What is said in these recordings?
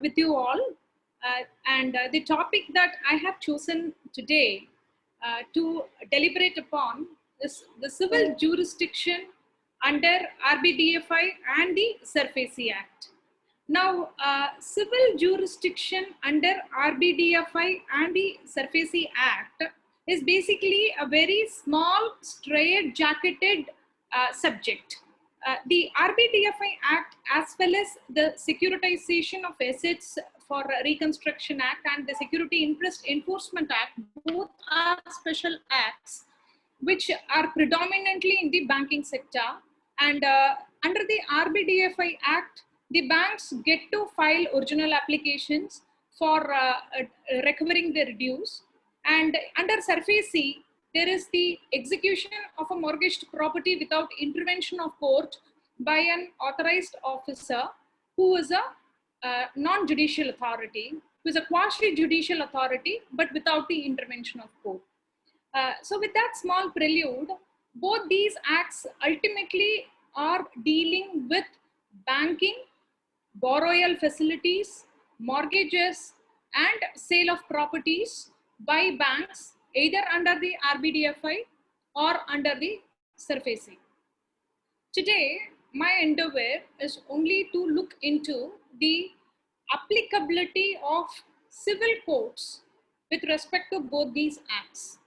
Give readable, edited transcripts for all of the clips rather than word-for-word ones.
with you all. And the topic that I have chosen today to deliberate upon is the civil jurisdiction under Rdbfi and the SARFAESI Act. Now, civil jurisdiction under Rdbfi and the SARFAESI Act is basically a very small, straight-jacketed subject. The Rdbfi Act, as well as the Securitization of Assets for Reconstruction Act and the Security Interest Enforcement Act, both are special acts which are predominantly in the banking sector. And under the Rdbfi Act, the banks get to file original applications for recovering their dues. And under SARFAESI, there is the execution of a mortgaged property without intervention of court by an authorized officer who is a non-judicial authority, who is a quasi-judicial authority, but without the intervention of court. So with that small prelude, both these acts ultimately are dealing with banking, borrowal facilities, mortgages, and sale of properties by banks, either under the Rdbfi or under the SARFAESI. Today, my endeavor is only to look into the applicability of civil courts with respect to both these acts.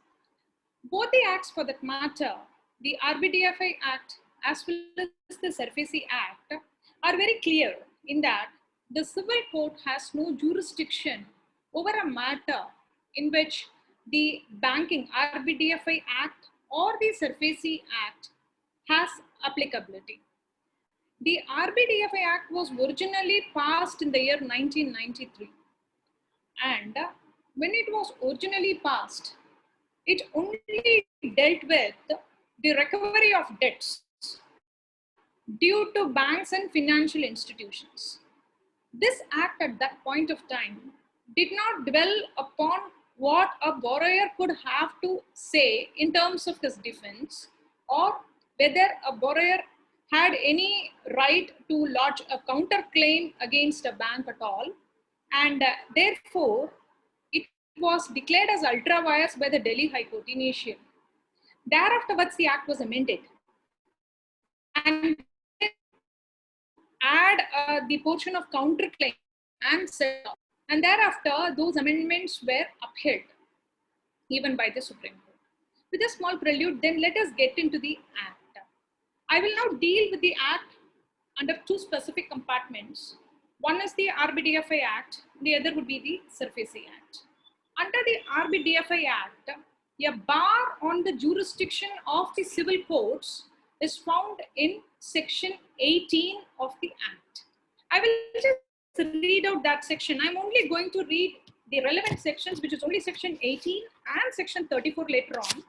Both the acts, for that matter, the Rdbfi Act as well as the SARFAESI Act, are very clear in that the civil court has no jurisdiction over a matter in which the banking Rdbfi Act or the SARFAESI Act has applicability. The Rdbfi Act was originally passed in the year 1993, and when it was originally passed, it only dealt with the recovery of debts due to banks and financial institutions. This act at that point of time did not dwell upon what a borrower could have to say in terms of his defense, or whether a borrower had any right to lodge a counterclaim against a bank at all. And therefore, it was declared as ultra vires by the Delhi High Court initially. Thereafterwards, the act was amended and add the portion of counterclaim and set up. And thereafter, those amendments were upheld even by the Supreme Court. With a small prelude, then let us get into the act. I will now deal with the act under two specific compartments. One is the Rdbfi Act, the other would be the SARFAESI Act. Under the Rdbfi Act, a bar on the jurisdiction of the civil courts is found in section 18 of the Act. I will just read out that section. I'm only going to read the relevant sections, which is only section 18 and section 34 later on.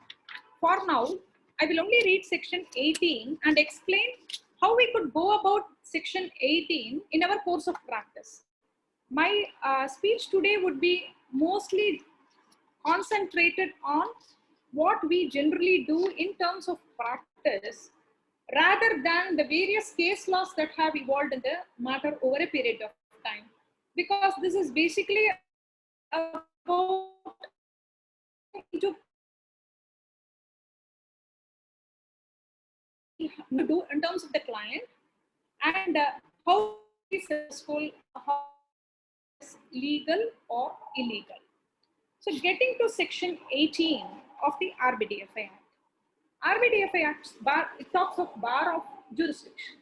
For now, I will only read section 18 and explain how we could go about section 18 in our course of practice. My speech today would be mostly concentrated on what we generally do in terms of practice, rather than the various case laws that have evolved in the matter over a period of time. Because this is basically about to do in terms of the client and how successful, how is legal or illegal. So getting to section 18 of the Rdbfi Act. Rdbfi Act, it talks of bar of jurisdiction.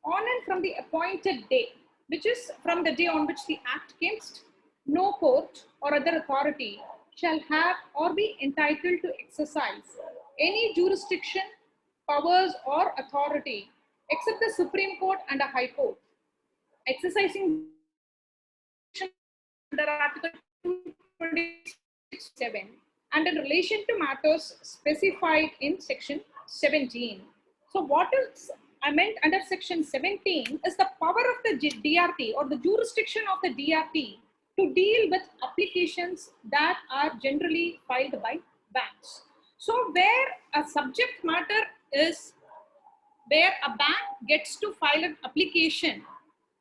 On and from the appointed day, which is from the day on which the Act came, no court or other authority shall have or be entitled to exercise any jurisdiction, powers or authority except the Supreme Court and a High Court, exercising under Article 227 and in relation to matters specified in section 17. So what is meant under section 17 is the power of the DRT or the jurisdiction of the DRT to deal with applications that are generally filed by banks. So where a subject matter is where a bank gets to file an application,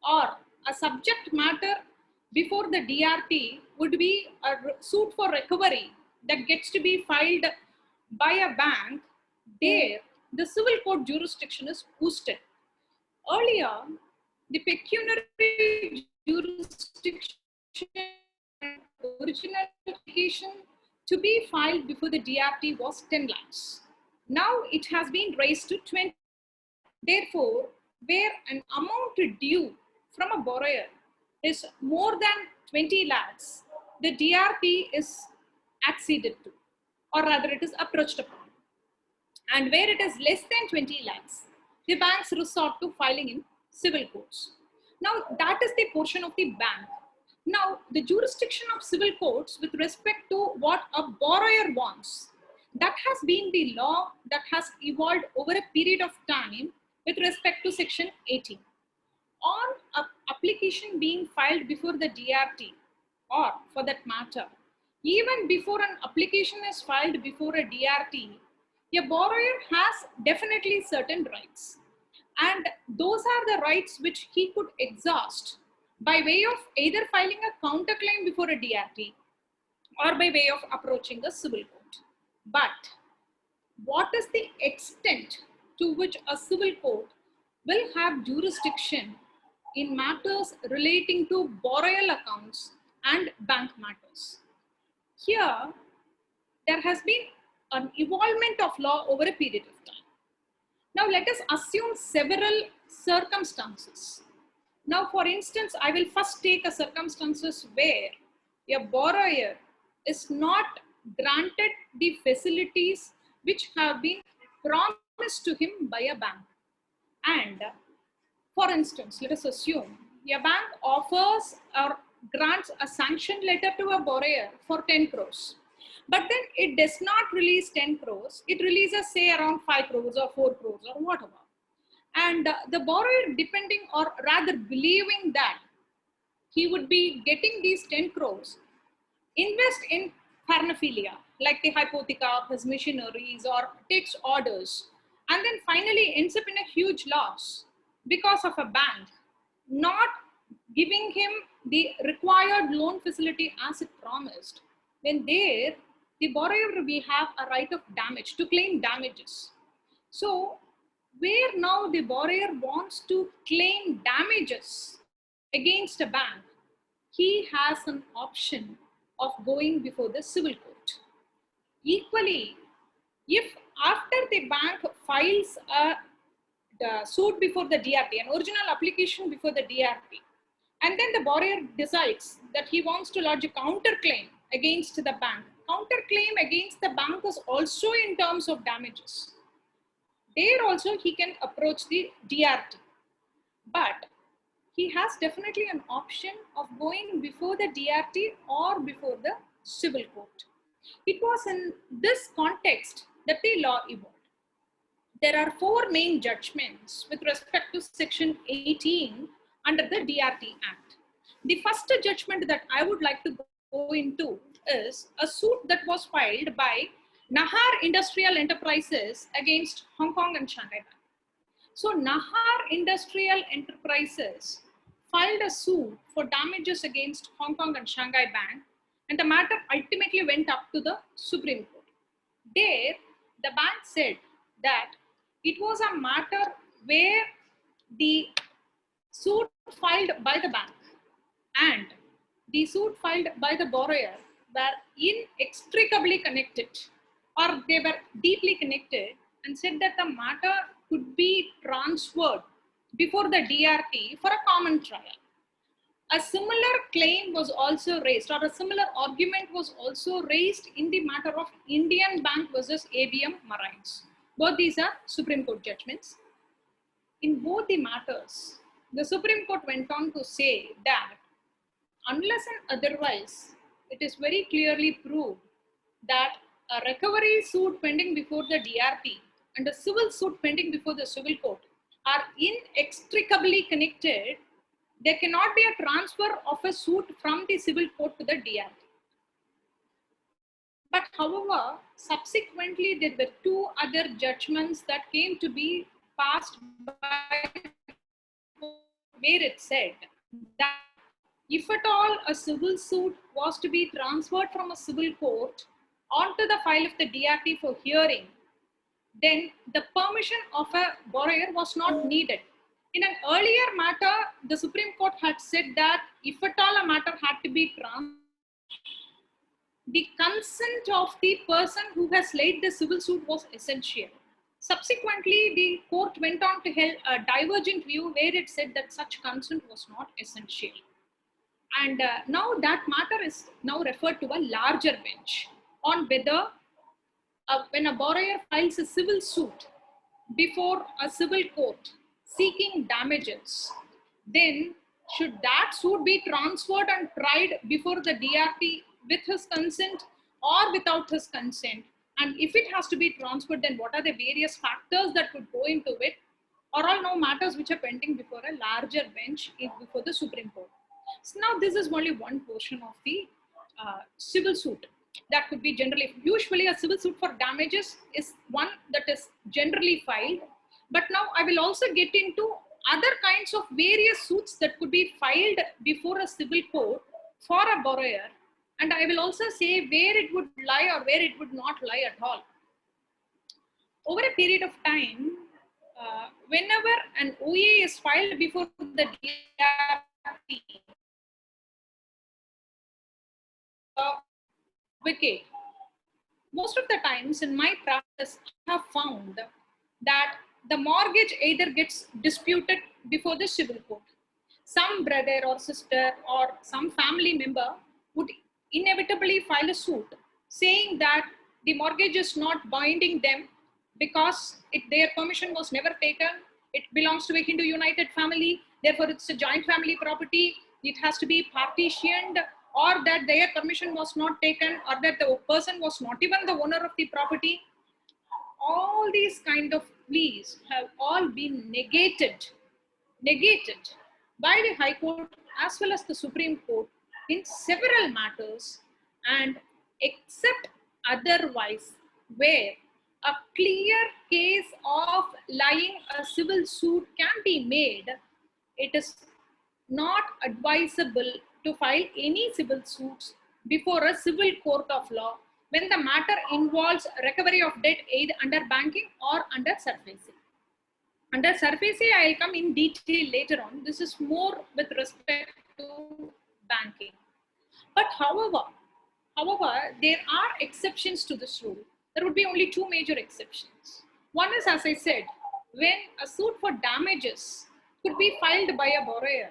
or a subject matter before the DRT would be a suit for recovery that gets to be filed by a bank. There, the civil court jurisdiction is boosted. Earlier, the pecuniary jurisdiction and original litigation to be filed before the DRT was 10 lakhs. Now it has been raised to 20. Therefore, where an amount due from a borrower is more than 20 lakhs, the DRT is acceded to, or rather it is approached upon. And where it is less than 20 lakhs, the banks resort to filing in civil courts. Now, that is the portion of the bank. Now, the jurisdiction of civil courts with respect to what a borrower wants, that has been the law that has evolved over a period of time with respect to section 18. On an application being filed before the DRT, or for that matter, even before an application is filed before a DRT, a borrower has definitely certain rights. And those are the rights which he could exhaust by way of either filing a counterclaim before a DRT or by way of approaching a civil court. But what is the extent to which a civil court will have jurisdiction in matters relating to borrower accounts and bank matters? Here, there has been an evolvement of law over a period of time. Now, let us assume several circumstances. Now, for instance, I will first take a circumstances where a borrower is not granted the facilities which have been promised to him by a bank. And for instance, let us assume a bank offers or grants a sanction letter to a borrower for 10 crores. But then it does not release 10 crores. It releases say around 5 crores or 4 crores or whatever. And the borrower, depending or rather believing that he would be getting these 10 crores, invest in paraphernalia like the hypotheca of his machineries or takes orders, and then finally ends up in a huge loss because of a bank not giving him the required loan facility as it promised. Then there, the borrower will have a right of damage to claim damages. So where now the borrower wants to claim damages against a bank, he has an option of going before the civil court. Equally, if after the bank files the suit before the DRT, an original application before the DRT, and then the borrower decides that he wants to lodge a counterclaim against the bank. Counterclaim against the bank is also in terms of damages. There also he can approach the DRT, but he has definitely an option of going before the DRT or before the civil court. It was in this context that the law evolved. There are 4 main judgments with respect to section 18 under the DRT Act. The first judgment that I would like to go into is a suit that was filed by Nahar Industrial Enterprises against Hong Kong and Shanghai Bank. So Nahar Industrial Enterprises filed a suit for damages against Hong Kong and Shanghai Bank, and the matter ultimately went up to the Supreme Court. There, the bank said that it was a matter where the suit filed by the bank and the suit filed by the borrower were inextricably connected, or they were deeply connected, and said that the matter could be transferred before the DRT for a common trial. A similar claim was also raised, or a similar argument was also raised in the matter of Indian Bank versus ABM Marines. Both these are Supreme Court judgments. In both the matters, the Supreme Court went on to say that unless and otherwise, it is very clearly proved that a recovery suit pending before the DRT and a civil suit pending before the civil court are inextricably connected, there cannot be a transfer of a suit from the civil court to the DRT. But however, subsequently there were 2 other judgments that came to be passed by where it said that If at all a civil suit was to be transferred from a civil court onto the file of the DRT for hearing, then the permission of a borrower was not needed. In an earlier matter, the Supreme Court had said that if at all a matter had to be transferred, the consent of the person who has laid the civil suit was essential. Subsequently, the court went on to hold a divergent view where it said that such consent was not essential. And now that matter is now referred to a larger bench on whether when a borrower files a civil suit before a civil court seeking damages, then should that suit be transferred and tried before the DRT with his consent or without his consent? And if it has to be transferred, then what are the various factors that could go into it? Are all now matters which are pending before a larger bench before the Supreme Court. So now this is only one portion of the civil suit that could be generally, usually a civil suit for damages is one that is generally filed. But now I will also get into other kinds of various suits that could be filed before a civil court for a borrower. And I will also say where it would lie or where it would not lie at all. Over a period of time, whenever an OA is filed before the DRT, vacate. Most of the times in my practice, I have found that the mortgage either gets disputed before the civil court. Some brother or sister or some family member would inevitably file a suit saying that the mortgage is not binding them because their permission was never taken. It belongs to a Hindu United family. Therefore, it's a joint family property. It has to be partitioned, or that their permission was not taken, or that the person was not even the owner of the property. All these kind of pleas have all been negated by the High Court as well as the Supreme Court in several matters, and except otherwise, where a clear case of lying a civil suit can be made, it is not advisable to file any civil suits before a civil court of law when the matter involves recovery of debt either under banking or under SARFAESI. Under SARFAESI, I will come in detail later on. This is more with respect to banking. But however, there are exceptions to this rule. There would be only two major exceptions. One is, as I said, when a suit for damages could be filed by a borrower,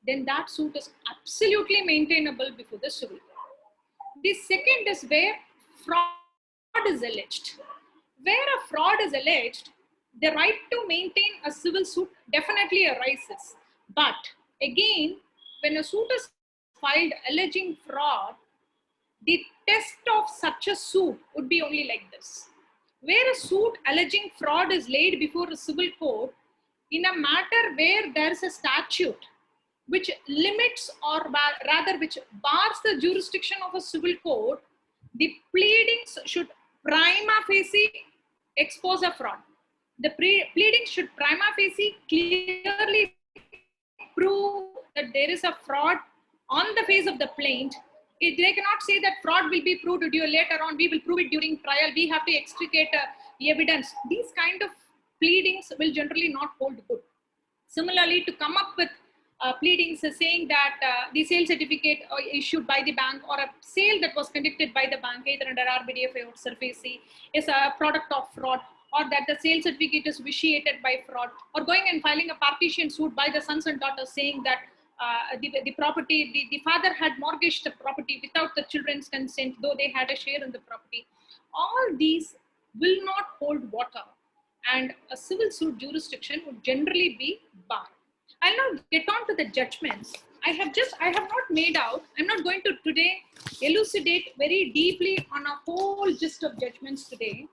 then that suit is absolutely maintainable before the civil court. The second is where fraud is alleged. Where a fraud is alleged, the right to maintain a civil suit definitely arises. But again, when a suit is filed alleging fraud, the test of such a suit would be only like this. Where a suit alleging fraud is laid before a civil court, in a matter where there is a statute which limits or rather which bars the jurisdiction of a civil court, the pleadings should prima facie expose a fraud. The pleadings should prima facie clearly prove that there is a fraud on the face of the plaint. They cannot say that fraud will be proved later on, we will prove it during trial, we have to extricate evidence. These kind of pleadings will generally not hold good. Similarly, to come up with pleadings saying that the sale certificate issued by the bank or a sale that was conducted by the bank either under Rdbfi or SARFAESI is a product of fraud, or that the sale certificate is vitiated by fraud, or going and filing a partition suit by the sons and daughters saying that the property, the father had mortgaged the property without the children's consent, though they had a share in the property. All these will not hold water, and a civil suit jurisdiction would generally be barred. I'll now get on to the judgments. I have not made out, I'm not going to today elucidate very deeply on a whole gist of judgments today.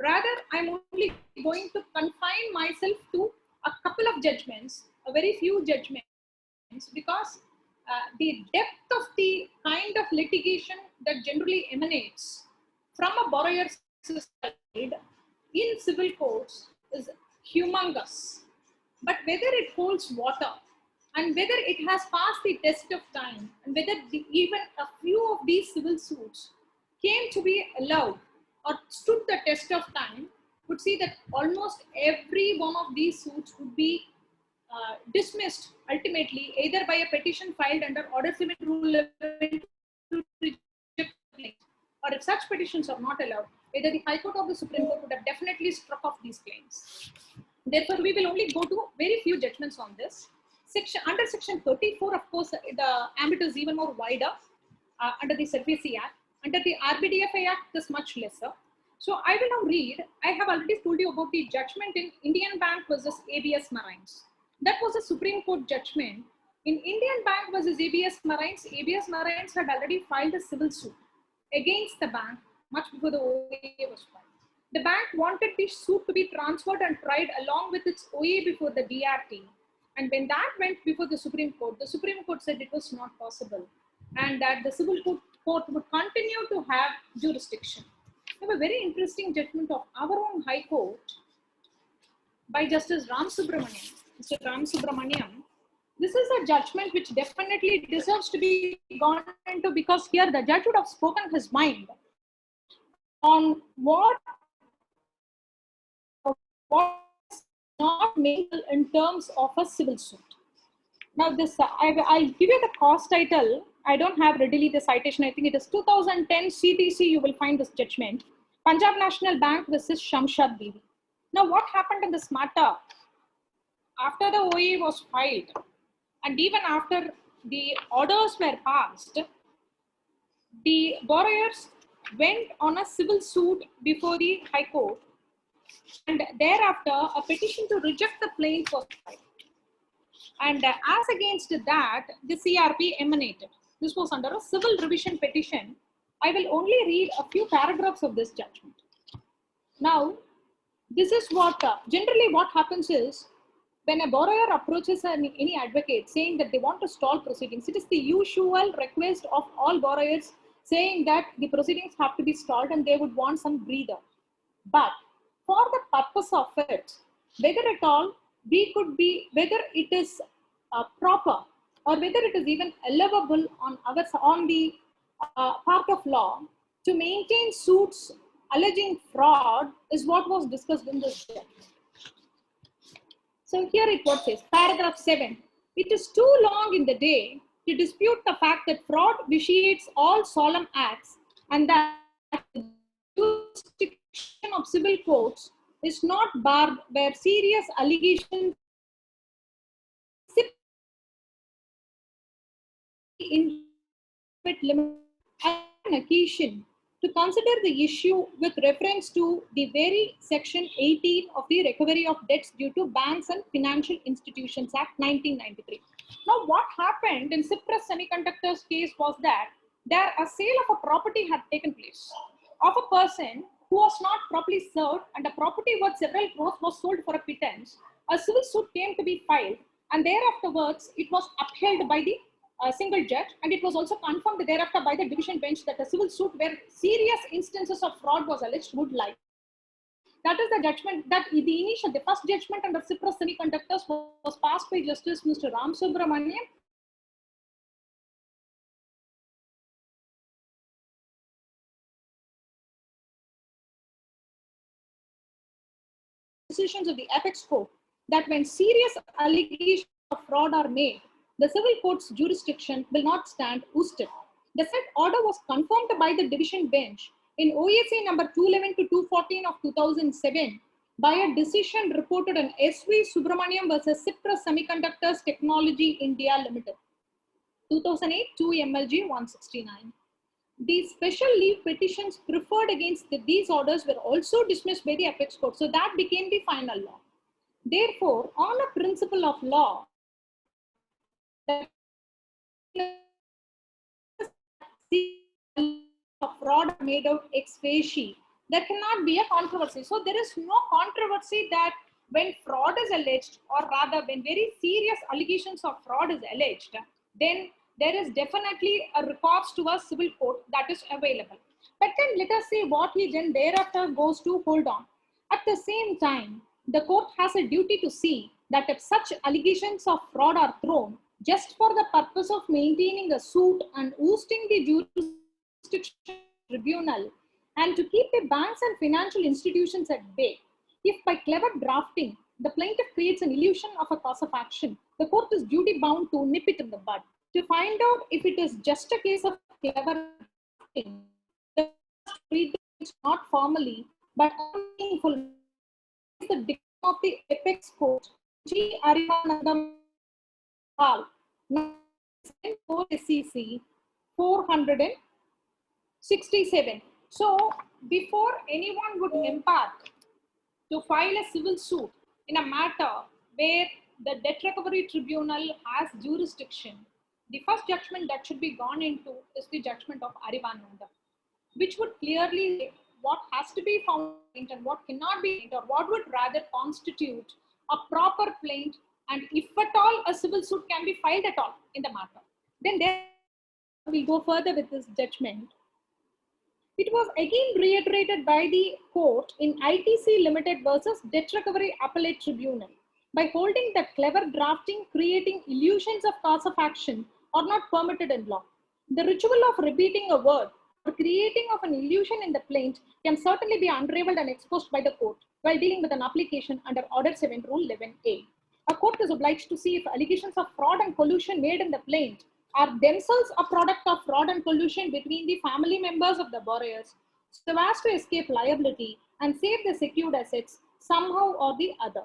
Rather, I'm only going to confine myself to a couple of judgments, a very few judgments, because the depth of the kind of litigation that generally emanates from a borrower's side in civil courts is humongous. But whether it holds water, and whether it has passed the test of time, and whether even a few of these civil suits came to be allowed or stood the test of time, would see that almost every one of these suits would be dismissed ultimately, either by a petition filed under Order 7 Rule 11 to reject the claim, or if such petitions are not allowed, either the High Court or the Supreme Court would have definitely struck off these claims. Therefore, we will only go to very few judgments on this. Under Section 34, of course, the ambit is even more wider under the SARFAESI Act. Under the Rdbfi Act, it is much lesser. So I will now read. I have already told you about the judgment in Indian Bank versus ABS Marines. That was a Supreme Court judgment. In Indian Bank versus ABS Marines had already filed a civil suit against the bank much before the OA was filed. The bank wanted the suit to be transferred and tried along with its OA before the DRT. And when that went before the Supreme Court said it was not possible and that the civil court would continue to have jurisdiction. We have a very interesting judgment of our own High Court by Justice Subramaniam. Mr. Ram Subramaniam. This is a judgment which definitely deserves to be gone into, because here the judge would have spoken his mind on what is not made in terms of a civil suit. Now this, I'll give you the cause title. I don't have readily the citation. I think it is 2010 CTC. You will find this judgment. Punjab National Bank versus Shamshad Bibi. Now what happened in this matter? After the OA was filed and even after the orders were passed, the borrowers went on a civil suit before the High Court, and thereafter a petition to reject the plaint was filed. And as against that, the CRP emanated. This was under a civil revision petition. I will only read a few paragraphs of this judgment. Now, this is what, generally what happens is, when a borrower approaches any advocate saying that they want to stall proceedings, it is the usual request of all borrowers saying that the proceedings have to be stalled and they would want some breather. But for the purpose of it, whether at all whether it is proper or whether it is even allowable on the part of law to maintain suits alleging fraud is what was discussed in this judgment. So here it what says, paragraph 7. It is too long in the day to dispute the fact that fraud vitiates all solemn acts and that the jurisdiction of civil courts is not barred where serious allegations in an occasion to consider the issue with reference to the very section 18 of the Recovery of Debts Due to Banks and Financial Institutions Act 1993. Now what happened in Cyprus Semiconductors case was that there a sale of a property had taken place of a person who was not properly served, and a property worth several crores was sold for a pittance. A civil suit came to be filed, and thereafterwards it was upheld by the single judge, and it was also confirmed thereafter by the division bench that a civil suit where serious instances of fraud was alleged would lie. That is the judgment that the first judgment under Cyprus Semiconductors was passed by Justice Mr. Ram Subramaniam. Decisions of the apex court that when serious allegations of fraud are made, the civil court's jurisdiction will not stand ousted. The said order was confirmed by the division bench in OAC number 211 to 214 of 2007 by a decision reported on SV Subramaniam versus Cyprus Semiconductors Technology India Limited, 2008 2 MLG 169. These special leave petitions preferred against these orders were also dismissed by the apex court. So that became the final law. Therefore, on a principle of law, fraud made out ex facie, there cannot be a controversy. So there is no controversy that when fraud is alleged, or rather when very serious allegations of fraud is alleged, then there is definitely a recourse to a civil court that is available. But then let us see what he then thereafter goes to hold on. At the same time, the court has a duty to see that if such allegations of fraud are thrown, just for the purpose of maintaining a suit and ousting the jurisdiction tribunal and to keep the banks and financial institutions at bay. If by clever drafting, the plaintiff creates an illusion of a cause of action, the court is duty bound to nip it in the bud. To find out if it is just a case of clever drafting, the court must treat the case not formally but in a meaningful manner. This is the dictum of the apex court, G. Arivanandam Hall, 4 SEC 467. So, before anyone would embark to file a civil suit in a matter where the debt recovery tribunal has jurisdiction, the first judgment that should be gone into is the judgment of Arivananda, which would clearly say what has to be found and what cannot be, or what would rather constitute a proper plaint, and if at all a civil suit can be filed at all in the matter. Then there we'll go further with this judgment. It was again reiterated by the court in ITC Limited versus Debt Recovery Appellate Tribunal by holding that clever drafting, creating illusions of cause of action are not permitted in law. The ritual of repeating a word or creating of an illusion in the plaint can certainly be unraveled and exposed by the court while dealing with an application under Order 7 Rule 11A. A court is obliged to see if allegations of fraud and collusion made in the plaint are themselves a product of fraud and collusion between the family members of the borrowers so as to escape liability and save the secured assets somehow or the other.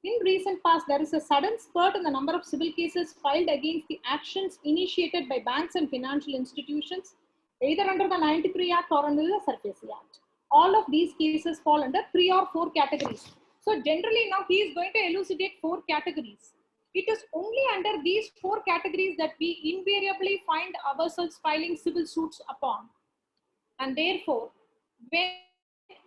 In recent past, there is a sudden spurt in the number of civil cases filed against the actions initiated by banks and financial institutions, either under the 93 Act or under the SARFAESI Act. All of these cases fall under 3 or 4 categories. So generally now he is going to elucidate 4 categories. It is only under these 4 categories that we invariably find ourselves filing civil suits upon. And therefore, when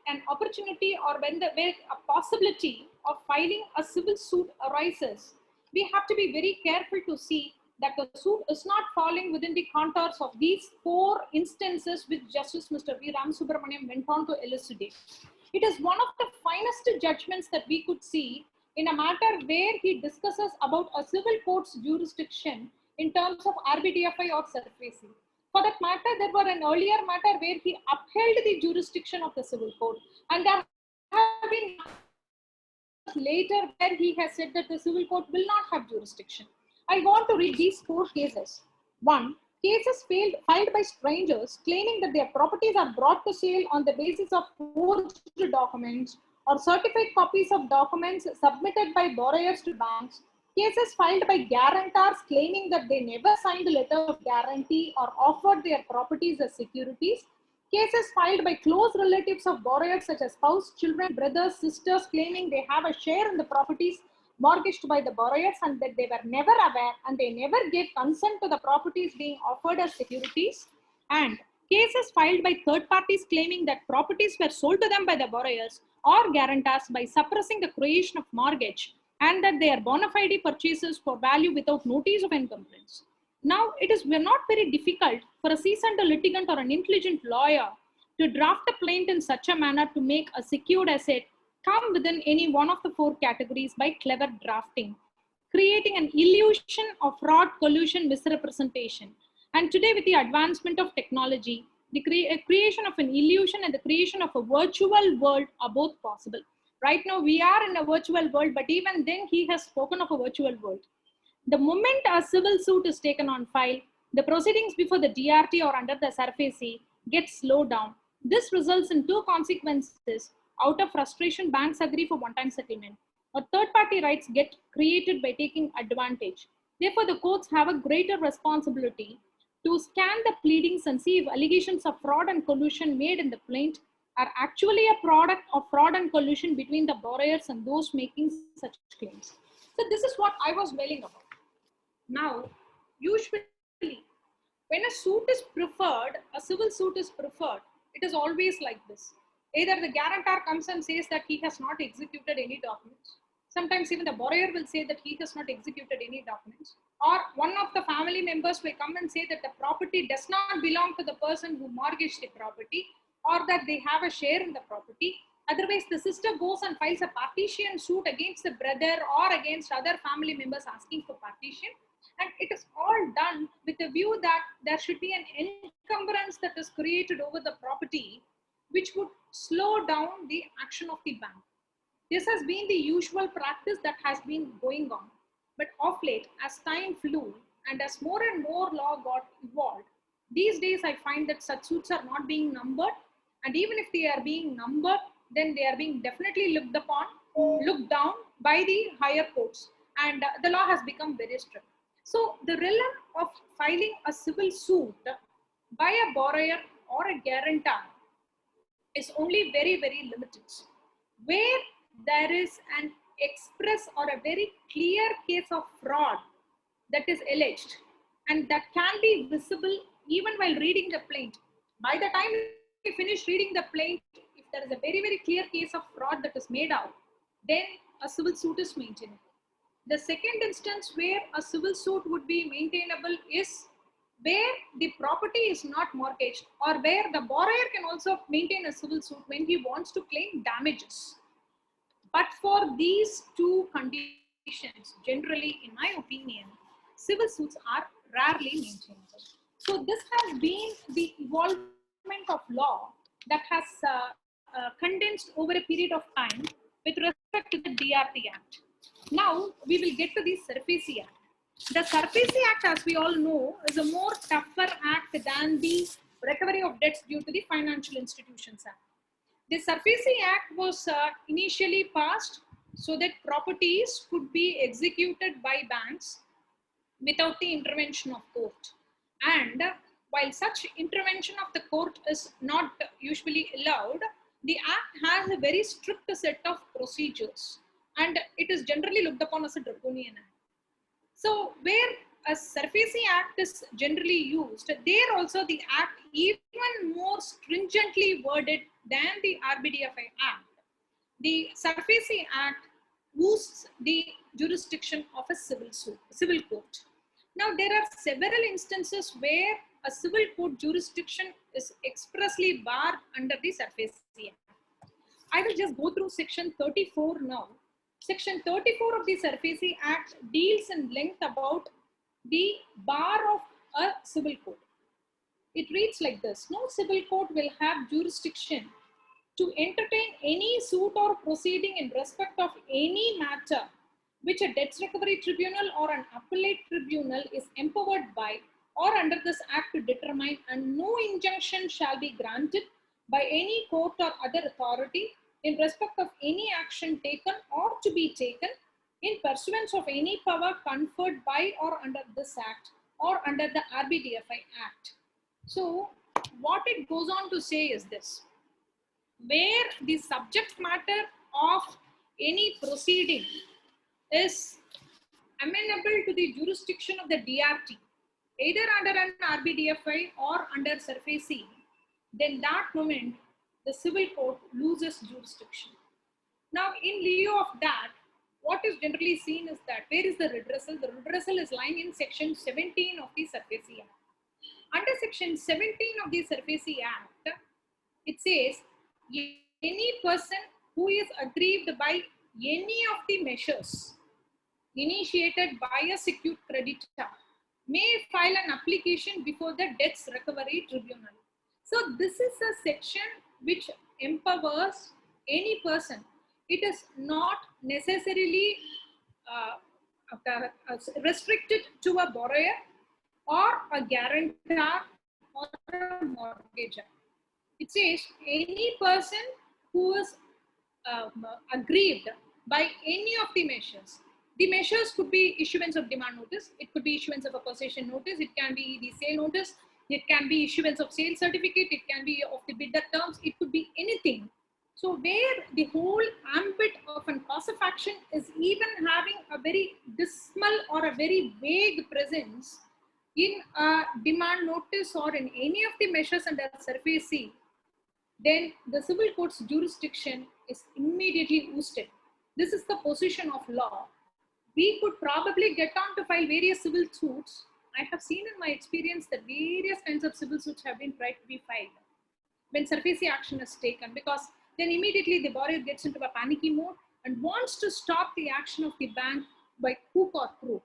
an opportunity or when a possibility of filing a civil suit arises, we have to be very careful to see that the suit is not falling within the contours of these 4 instances which Justice Mr. V. Ram Subramaniam went on to elucidate. It is one of the finest judgments that we could see in a matter where he discusses about a civil court's jurisdiction in terms of Rdbfi or SARFAESI. For that matter, there were an earlier matter where he upheld the jurisdiction of the civil court, and there have been later where he has said that the civil court will not have jurisdiction. I want to read these 4 cases. 1. Cases filed by strangers claiming that their properties are brought to sale on the basis of forged documents or certified copies of documents submitted by borrowers to banks. Cases filed by guarantors claiming that they never signed a letter of guarantee or offered their properties as securities. Cases filed by close relatives of borrowers such as spouse, children, brothers, sisters claiming they have a share in the properties mortgaged by the borrowers and that they were never aware and they never gave consent to the properties being offered as securities. And cases filed by third parties claiming that properties were sold to them by the borrowers or guarantors by suppressing the creation of mortgage and that they are bona fide purchases for value without notice of encumbrance. Now, it is not very difficult for a seasoned litigant or an intelligent lawyer to draft a plaint in such a manner to make a secured asset come within any one of the 4 categories by clever drafting, creating an illusion of fraud, collusion, misrepresentation. And today, with the advancement of technology, the creation of an illusion and the creation of a virtual world are both possible. Right now, we are in a virtual world, but even then, he has spoken of a virtual world. The moment a civil suit is taken on file, the proceedings before the DRT or under the SARFAESI get slowed down. This results in 2 consequences. Out of frustration, banks agree for one-time settlement, or third-party rights get created by taking advantage. Therefore, the courts have a greater responsibility to scan the pleadings and see if allegations of fraud and collusion made in the plaint are actually a product of fraud and collusion between the borrowers and those making such claims. So this is what I was dwelling about. Now, usually, when a suit is preferred, a civil suit is preferred, it is always like this. Either the guarantor comes and says that he has not executed any documents. Sometimes even the borrower will say that he has not executed any documents. Or one of the family members will come and say that the property does not belong to the person who mortgaged the property, or that they have a share in the property. Otherwise, the sister goes and files a partition suit against the brother or against other family members asking for partition. And it is all done with a view that there should be an encumbrance that is created over the property, which would slow down the action of the bank. This has been the usual practice that has been going on. But of late, as time flew and as more and more law got evolved, these days I find that such suits are not being numbered. And even if they are being numbered, then they are being definitely looked upon, looked down by the higher courts. And the law has become very strict. So the realm of filing a civil suit by a borrower or a guarantor is only very, very limited. Where there is an express or a very clear case of fraud that is alleged and that can be visible even while reading the plaint. By the time we finish reading the plaint, if there is a very, very clear case of fraud that is made out, then a civil suit is maintainable. The second instance where a civil suit would be maintainable is where the property is not mortgaged, or where the borrower can also maintain a civil suit when he wants to claim damages. But for these two conditions, generally, in my opinion, civil suits are rarely maintainable. So this has been the evolvement of law that has condensed over a period of time with respect to the DRT Act. Now we will get to the SARFAESI Act. The SARFAESI Act, as we all know, is a more tougher act than the Recovery of Debts Due to the Financial Institutions Act. The SARFAESI Act was initially passed so that properties could be executed by banks without the intervention of court. And while such intervention of the court is not usually allowed, the Act has a very strict set of procedures, and it is generally looked upon as a draconian act. So where a SARFAESI Act is generally used, there also the Act even more stringently worded than the Rdbfi Act. The SARFAESI Act boosts the jurisdiction of a civil court. Now there are several instances where a civil court jurisdiction is expressly barred under the SARFAESI Act. I will just go through section 34 now. Section 34 of the SARFAESI Act deals in length about the bar of a civil court. It reads like this: no civil court will have jurisdiction to entertain any suit or proceeding in respect of any matter which a debts recovery tribunal or an appellate tribunal is empowered by or under this act to determine, and no injunction shall be granted by any court or other authority in respect of any action taken or to be taken in pursuance of any power conferred by or under this act or under the Rdbfi Act. So what it goes on to say is this: where the subject matter of any proceeding is amenable to the jurisdiction of the DRT, either under an Rdbfi or under SARFAESI, then that moment the civil court loses jurisdiction. Now, in lieu of that, what is generally seen is that where is the redressal? The redressal is lying in section 17 of the SARFAESI Act. Under section 17 of the SARFAESI Act, it says any person who is aggrieved by any of the measures initiated by a secured creditor may file an application before the Debts Recovery Tribunal. So this is a section which empowers any person. It is not necessarily restricted to a borrower or a guarantor or a mortgagor. It says any person who is aggrieved by any of the measures. The measures could be issuance of demand notice, it could be issuance of a possession notice, it can be the sale notice, it can be issuance of sale certificate, it can be of the bidder terms, it could be anything. So where the whole ambit of a cause of action is even having a very dismal or a very vague presence in a demand notice or in any of the measures under SARFAESI, then the civil court's jurisdiction is immediately ousted. This is the position of law. We could probably get on to file various civil suits. I have seen in my experience that various kinds of civil suits have been tried to be filed when SARFAESI action is taken, because then immediately the borrower gets into a panicky mode and wants to stop the action of the bank by hook or crook.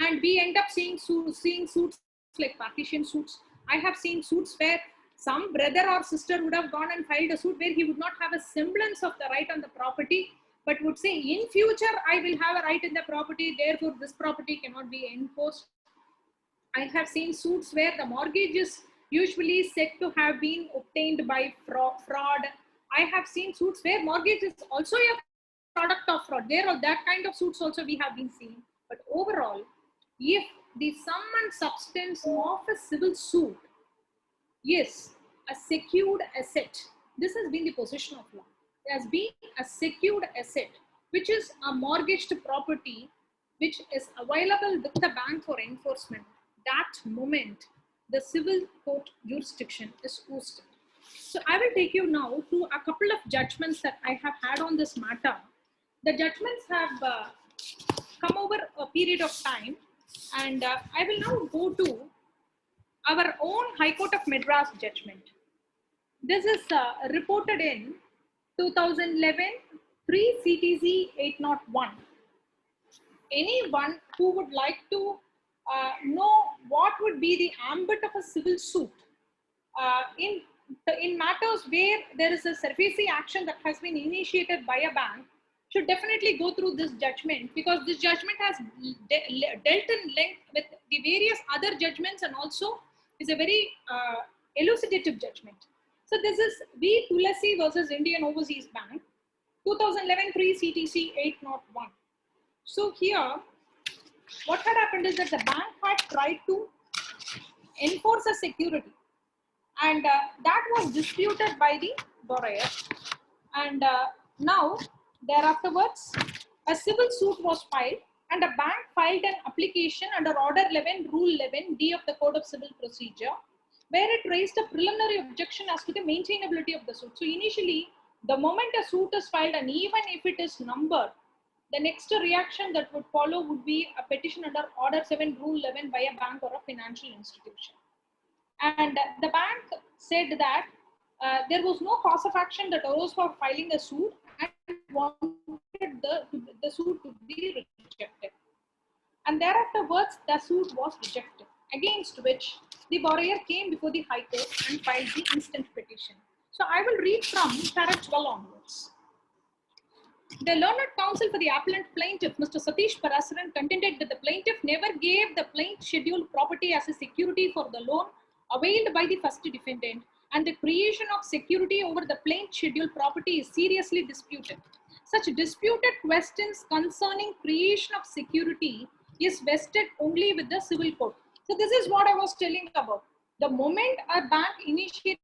and we end up seeing suits like partition suits. I have seen suits where some brother or sister would have gone and filed a suit where he would not have a semblance of the right on the property, but would say, in future, I will have a right in the property, therefore this property cannot be enforced. I have seen suits where the mortgage is usually said to have been obtained by fraud. I have seen suits where mortgage is also a product of fraud. There are that kind of suits also we have been seeing. But overall, if the sum and substance of a civil suit is a secured asset, this has been the position of law. It has been a secured asset, which is a mortgaged property, which is available with the bank for enforcement. That moment, the civil court jurisdiction is ousted. So I will take you now to a couple of judgments that I have had on this matter. The judgments have come over a period of time, and I will now go to our own High Court of Madras judgment. This is reported in 2011 3 CTC 801. Anyone who would like to know what would be the ambit of a civil suit in matters where there is a SARFAESI action that has been initiated by a bank should definitely go through this judgment, because this judgment has dealt in length with the various other judgments and also is a very elucidative judgment. So this is V. Tulasi versus Indian Overseas Bank, 2011 3 CTC 801. So here, what had happened is that the bank had tried to enforce a security, and that was disputed by the borrower. And now, thereafterwards, a civil suit was filed, and a bank filed an application under Order 11, Rule 11D of the Code of Civil Procedure, where it raised a preliminary objection as to the maintainability of the suit. So initially, the moment a suit is filed, and even if it is numbered, the next reaction that would follow would be a petition under Order 7, Rule 11 by a bank or a financial institution. And the bank said that there was no cause of action that arose for filing a suit and wanted the suit to be rejected. And thereafterwards, the suit was rejected, against which the borrower came before the High Court and filed the instant petition. So I will read from paragraph 12 onwards. The learned counsel for the appellant plaintiff, Mr. Satish Parasaran, contended that the plaintiff never gave the plaintiff scheduled property as a security for the loan availed by the first defendant, and the creation of security over the plaintiff scheduled property is seriously disputed. Such disputed questions concerning creation of security is vested only with the civil court. So this is what I was telling about. The moment a bank initiates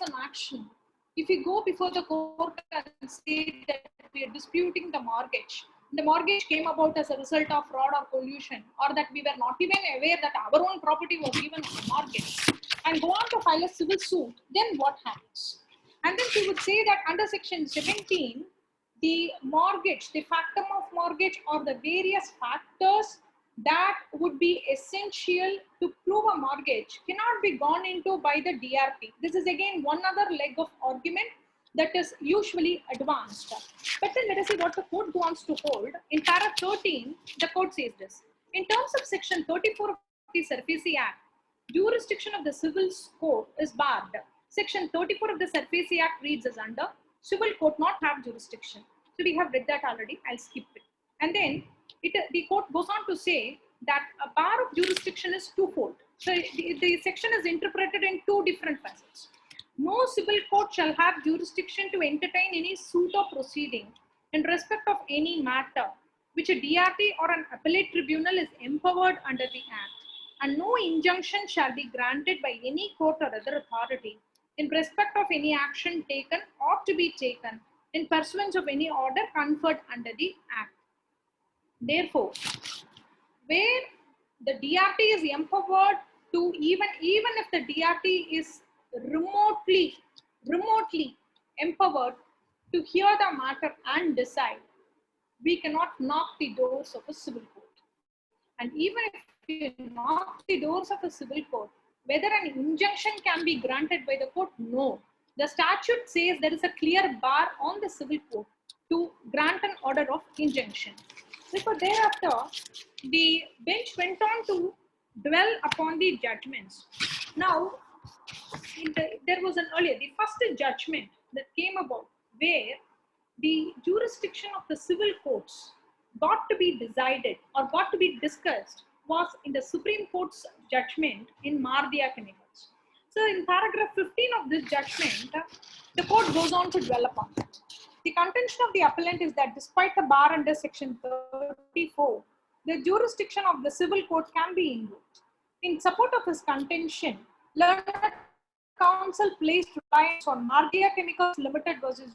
an action, if we go before the court and say that we are disputing the mortgage came about as a result of fraud or collusion, or that we were not even aware that our own property was given on a mortgage, and go on to file a civil suit, then what happens? And then she would say that under section 17, the mortgage, the factum of mortgage, or the various factors that would be essential to prove a mortgage cannot be gone into by the DRP. This is again one other leg of argument that is usually advanced. But then let us see what the court wants to hold. In paragraph 13, the court says this. In terms of section 34 of the SARFAESI Act, jurisdiction of the civil court is barred. Section 34 of the SARFAESI Act reads as under, civil court not have jurisdiction. So we have read that already, I'll skip it. And then the court goes on to say that a bar of jurisdiction is twofold. So the section is interpreted in two different facets. No civil court shall have jurisdiction to entertain any suit or proceeding in respect of any matter which a DRT or an appellate tribunal is empowered under the Act, and no injunction shall be granted by any court or other authority in respect of any action taken or to be taken in pursuance of any order conferred under the Act. Therefore, where the DRT is empowered to, even if the DRT is remotely empowered to hear the matter and decide, we cannot knock the doors of a civil court. And even if we knock the doors of a civil court, whether an injunction can be granted by the court, no. The statute says there is a clear bar on the civil court to grant an order of injunction. Therefore, thereafter, the bench went on to dwell upon the judgments. Now, there was the first judgment that came about where the jurisdiction of the civil courts got to be decided or got to be discussed was in the Supreme Court's judgment in Mardia Chemicals. So in paragraph 15 of this judgment, the court goes on to dwell upon it. The contention of the appellant is that despite the bar under section 34, the jurisdiction of the civil court can be invoked. In support of his contention, learned counsel placed reliance on Mardia Chemicals Limited versus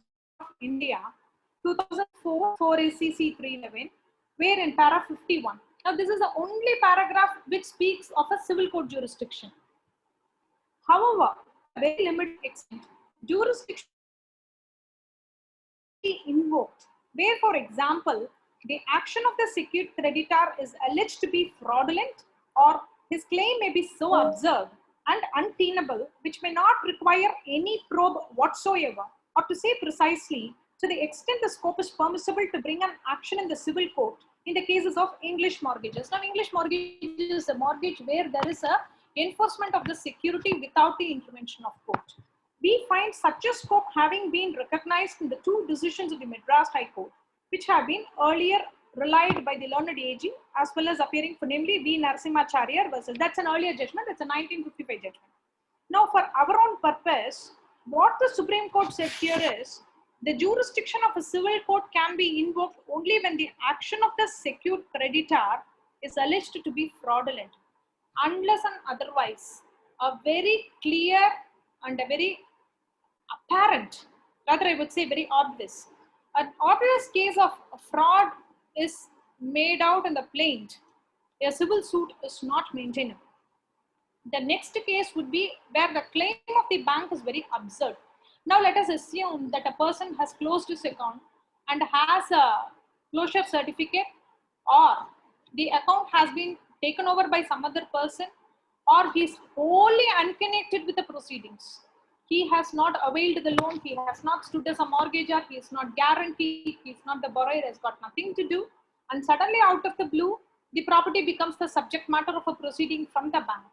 India 2004 4 SCC 311, where in para 51. Now this is the only paragraph which speaks of a civil court jurisdiction. However, to a very limited extent, jurisdiction be invoked, where, for example, the action of the secured creditor is alleged to be fraudulent, or his claim may be so absurd and untenable, which may not require any probe whatsoever, or to say precisely, to the extent the scope is permissible to bring an action in the civil court in the cases of English mortgages. Now, English mortgage is a mortgage where there is a enforcement of the security without the intervention of court. We find such a scope having been recognized in the two decisions of the Madras High Court, which have been earlier relied by the learned AG as well as appearing for namely V. Narasimhacharya versus, that's an earlier judgment, that's a 1955 judgment. Now, for our own purpose, what the Supreme Court said here is, the jurisdiction of a civil court can be invoked only when the action of the secured creditor is alleged to be fraudulent, unless and otherwise a very clear and a very apparent, rather I would say very obvious, an obvious case of fraud is made out in the plaint, a civil suit is not maintainable. The next case would be where the claim of the bank is very absurd. Now let us assume that a person has closed his account and has a closure certificate, or the account has been taken over by some other person, or he is wholly unconnected with the proceedings. He has not availed the loan, he has not stood as a mortgagor, he is not guaranteed, he is not the borrower, has got nothing to do, and suddenly out of the blue, the property becomes the subject matter of a proceeding from the bank.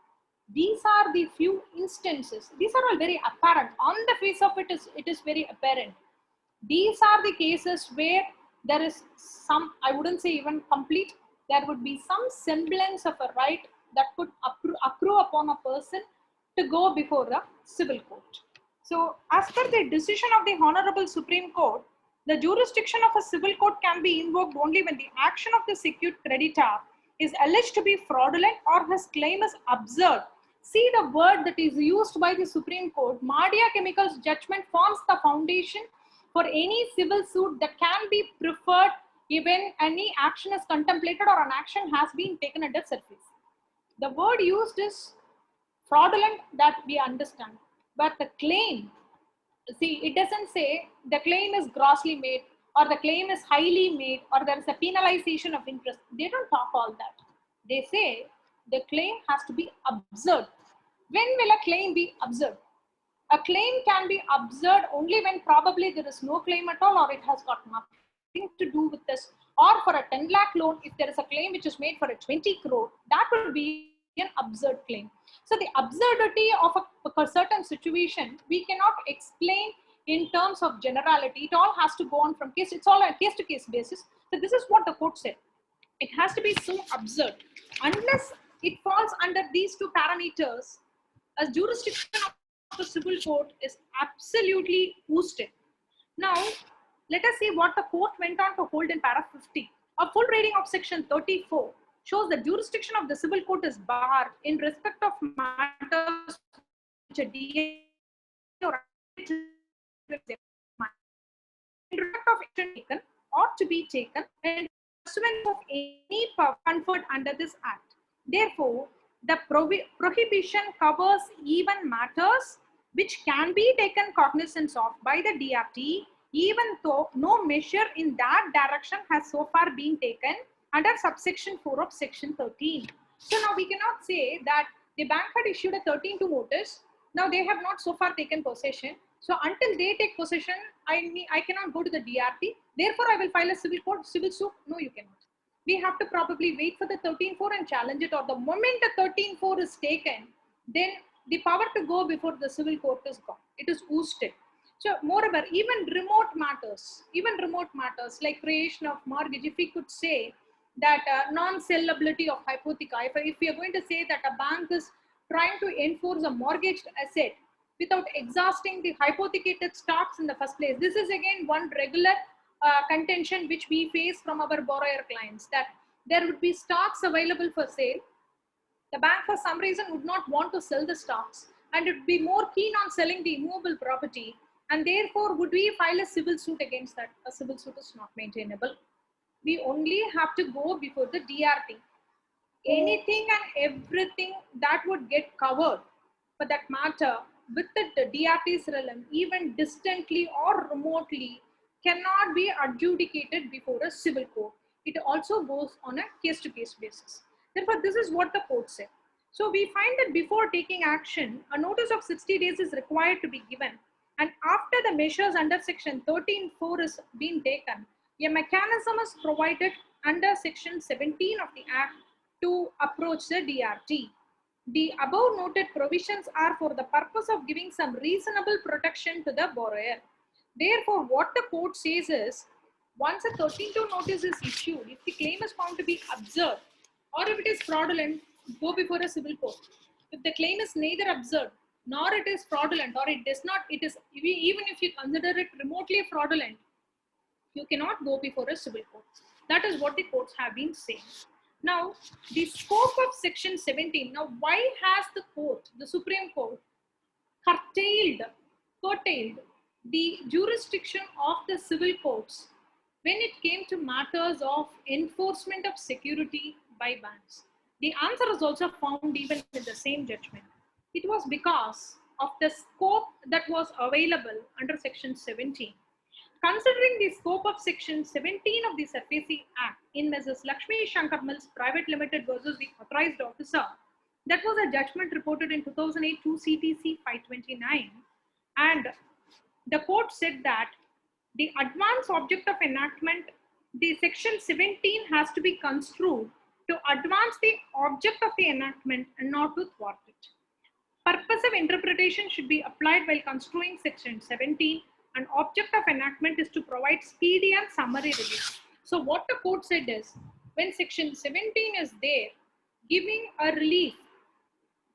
These are the few instances. These are all very apparent. On the face of it is very apparent. These are the cases where there is some, I wouldn't say even complete, there would be some semblance of a right that could accrue upon a person to go before a civil court. So, as per the decision of the Honorable Supreme Court, the jurisdiction of a civil court can be invoked only when the action of the secured creditor is alleged to be fraudulent or his claim is absurd. See the word that is used by the Supreme Court. Mardia Chemicals judgment forms the foundation for any civil suit that can be preferred even any action is contemplated or an action has been taken under surface. The word used is fraudulent, that we understand, but the claim, see, it doesn't say the claim is grossly made or the claim is highly made or there is a penalization of interest. They don't talk all that. They say the claim has to be absurd. When will a claim be absurd? A claim can be absurd only when probably there is no claim at all, or it has got nothing to do with this. Or for a 10 lakh loan, if there is a claim which is made for a 20 crore, that will be an absurd claim. So the absurdity of a certain situation, we cannot explain in terms of generality. It all has to go on from case, it's all a case to case basis. So this is what the court said. It has to be so absurd. Unless it falls under these two parameters, a jurisdiction of the civil court is absolutely boosted. Now, let us see what the court went on to hold in paragraph 50. A full reading of section 34 shows the jurisdiction of the civil court is barred in respect of matters which are or in respect of action taken or to be taken in pursuant of any power conferred under this act. Therefore, the prohibition covers even matters which can be taken cognizance of by the DRT, even though no measure in that direction has so far been taken under subsection 4 of section 13. So now we cannot say that the bank had issued a 13-2 notice. Now they have not so far taken possession. So until they take possession, I cannot go to the DRT. Therefore, I will file a civil suit. No, you cannot. we have to probably wait for the 13.4 and challenge it, or the moment the 13.4 is taken, then the power to go before the civil court is gone. It is ousted. So moreover, even remote matters like creation of mortgage, if we could say that non-sellability of hypotheca, if we are going to say that a bank is trying to enforce a mortgaged asset without exhausting the hypothecated stocks in the first place, this is again one regular contention which we face from our borrower clients, that there would be stocks available for sale. The bank for some reason would not want to sell the stocks and it would be more keen on selling the immovable property, and therefore would we file a civil suit against that? A civil suit is not maintainable. We only have to go before the DRT. Anything and everything that would get covered for that matter with the DRT's realm, even distantly or remotely, cannot be adjudicated before a civil court. It also goes on a case-to-case basis. Therefore, this is what the court said. So we find that before taking action, a notice of 60 days is required to be given. And after the measures under section 13.4 is being taken, a mechanism is provided under section 17 of the Act to approach the DRT. The above noted provisions are for the purpose of giving some reasonable protection to the borrower. Therefore, what the court says is, once a 13.2 notice is issued, if the claim is found to be absurd or if it is fraudulent, go before a civil court. If the claim is neither absurd nor it is fraudulent, or it does not, it is, even if you consider it remotely fraudulent, you cannot go before a civil court. That is what the courts have been saying. Now, the scope of section 17. Now, why has the court, the Supreme Court, curtailed the jurisdiction of the civil courts when it came to matters of enforcement of security by banks? The answer is also found even in the same judgment. It was because of the scope that was available under section 17. Considering the scope of section 17 of the SARFAESI Act in Mrs. Lakshmi Shankar Mills Private Limited versus the authorized officer, that was a judgment reported in 2008 to CTC 529, and the court said that the advance object of enactment, the section 17 has to be construed to advance the object of the enactment and not to thwart it. Purposive interpretation should be applied while construing section 17, and object of enactment is to provide speedy and summary relief. So what the court said is, when section 17 is there, giving a relief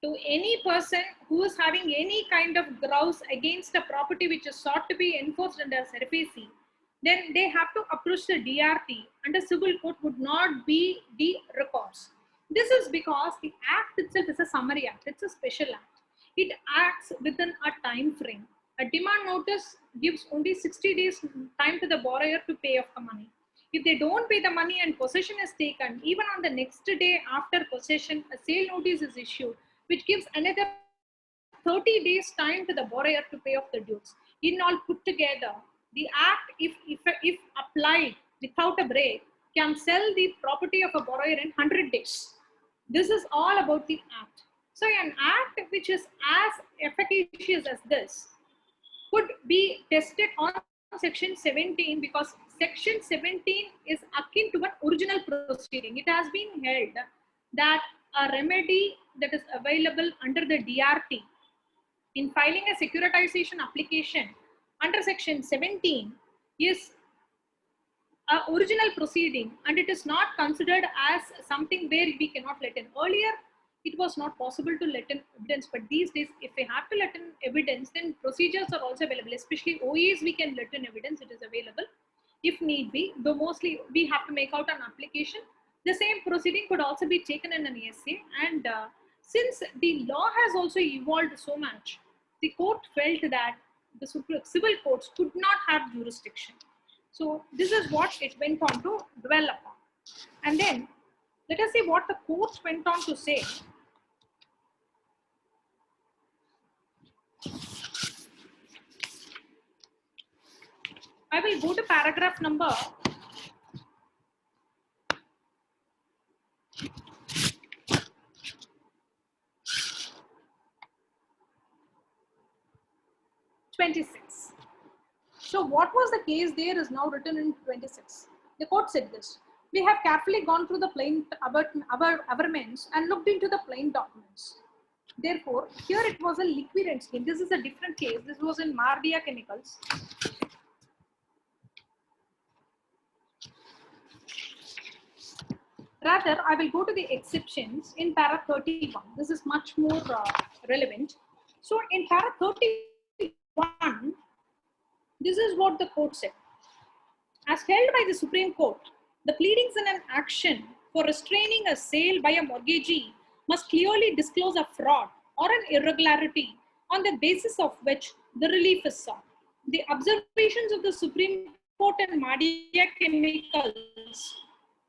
to any person who is having any kind of grouse against a property which is sought to be enforced under SARFAESI, then they have to approach the DRT, and the civil court would not be the recourse. This is because the act itself is a summary act, it's a special act. It acts within a time frame. A demand notice gives only 60 days time to the borrower to pay off the money. If they don't pay the money and possession is taken, even on the next day after possession, a sale notice is issued, which gives another 30 days time to the borrower to pay off the dues. In all put together, the act, if applied without a break, can sell the property of a borrower in 100 days. This is all about the act. So an act which is as efficacious as this could be tested on section 17, because section 17 is akin to an original proceeding. It has been held that a remedy that is available under the DRT in filing a securitization application under section 17 is an original proceeding, and it is not considered as something where we cannot let in. Earlier, it was not possible to let in evidence, but these days, if we have to let in evidence, then procedures are also available, especially OAs we can let in evidence, it is available if need be, though mostly we have to make out an application. The same proceeding could also be taken in an ESA, and since the law has also evolved so much, the court felt that the civil courts could not have jurisdiction. So this is what it went on to dwell upon. And then let us see what the courts went on to say. I will go to paragraph number 26. So what was the case there is now written in 26. The court said this: We have carefully gone through the plain averments and looked into the plain documents. Therefore, here it was a liquidant scheme. This is a different case. This was in Mardia Chemicals. Rather, I will go to the exceptions in para 31. This is much more relevant. So in para 31, this is what the court said. As held by the Supreme Court, the pleadings in an action for restraining a sale by a mortgagee must clearly disclose a fraud or an irregularity on the basis of which the relief is sought. The observations of the Supreme Court in Mardia Chemicals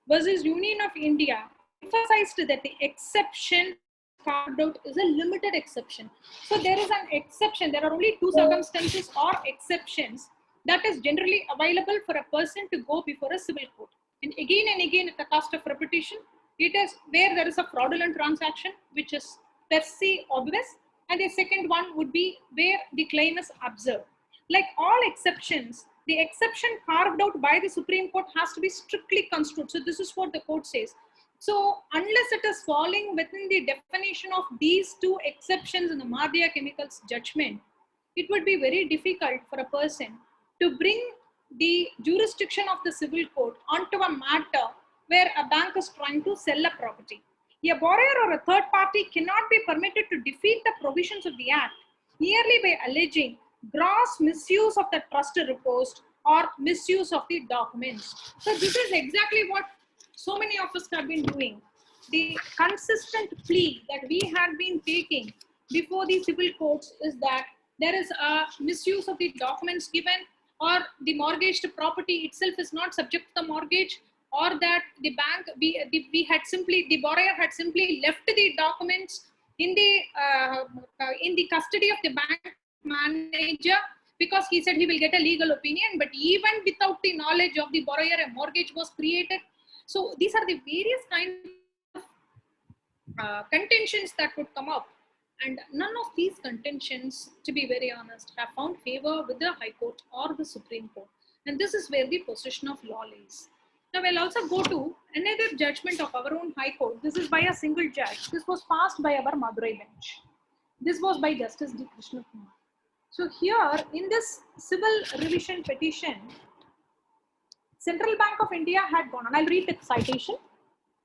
versus Union of India emphasized that the exception carved out is a limited exception. So there is an exception. There are only two circumstances or exceptions that is generally available for a person to go before a civil court. And again at the cost of repetition, it is where there is a fraudulent transaction, which is per se obvious. And the second one would be where the claim is absurd. Like all exceptions, the exception carved out by the Supreme Court has to be strictly construed. So this is what the court says. So unless it is falling within the definition of these two exceptions in the Mardia Chemicals judgment, it would be very difficult for a person to bring the jurisdiction of the civil court onto a matter where a bank is trying to sell a property. A borrower or a third party cannot be permitted to defeat the provisions of the Act merely by alleging gross misuse of the trust reposed or misuse of the documents. So this is exactly what so many of us have been doing. The consistent plea that we had been taking before the civil courts is that there is a misuse of the documents given, or the mortgaged property itself is not subject to the mortgage, or that the bank, the borrower had simply left the documents in the custody of the bank manager because he said he will get a legal opinion, but even without the knowledge of the borrower, a mortgage was created. So these are the various kinds of contentions that would come up. And none of these contentions, to be very honest, have found favor with the High Court or the Supreme Court. And this is where the position of law lies. Now we'll also go to another judgment of our own High Court. This is by a single judge. This was passed by our Madurai bench. This was by Justice D. Krishna Kumar. So here in this civil revision petition, Central Bank of India had gone, and I'll read the citation.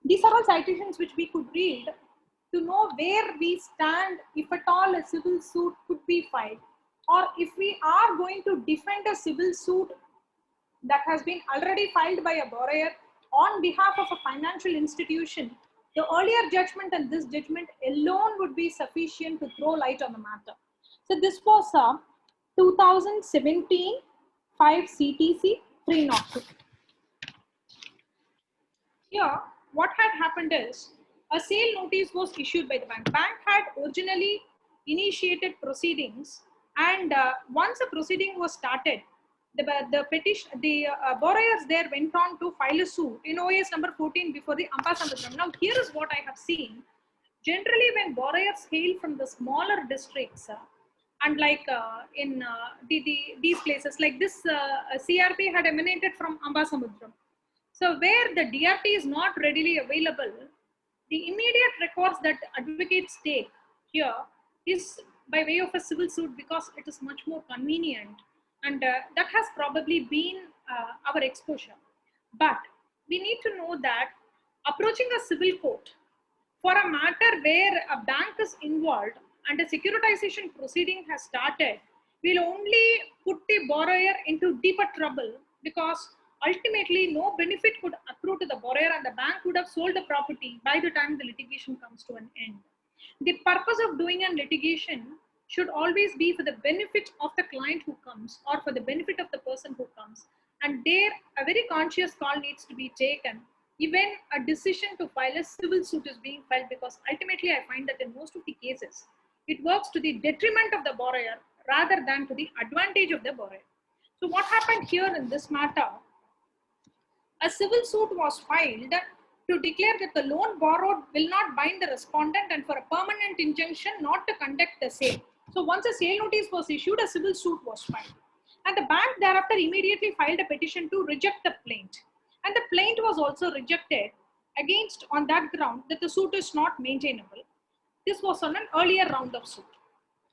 These are all citations which we could read to know where we stand if at all a civil suit could be filed, or if we are going to defend a civil suit that has been already filed by a borrower on behalf of a financial institution. The earlier judgment and this judgment alone would be sufficient to throw light on the matter. So this was a 2017 5 CTC 302. Here, what had happened is a sale notice was issued by the bank. Bank had originally initiated proceedings, and once a proceeding was started, the borrowers there went on to file a suit in OAS number 14 before the Ambasamudram. Now, here is what I have seen. Generally, when borrowers hail from the smaller districts, and like in these places, like this CRP had emanated from Ambasamudram. So where the DRT is not readily available, the immediate recourse that advocates take here is by way of a civil suit because it is much more convenient, and that has probably been our exposure. But we need to know that approaching a civil court for a matter where a bank is involved and a securitization proceeding has started will only put the borrower into deeper trouble, because ultimately no benefit could accrue to the borrower and the bank would have sold the property by the time the litigation comes to an end. The purpose of doing a litigation should always be for the benefit of the client who comes, or for the benefit of the person who comes. And there a very conscious call needs to be taken even a decision to file a civil suit is being filed, because ultimately I find that in most of the cases it works to the detriment of the borrower rather than to the advantage of the borrower. So what happened here in this matter? A civil suit was filed to declare that the loan borrowed will not bind the respondent, and for a permanent injunction not to conduct the sale. So once a sale notice was issued, a civil suit was filed. And the bank thereafter immediately filed a petition to reject the plaint. and the plaint was also rejected against on that ground that the suit is not maintainable. This was on an earlier round of suit.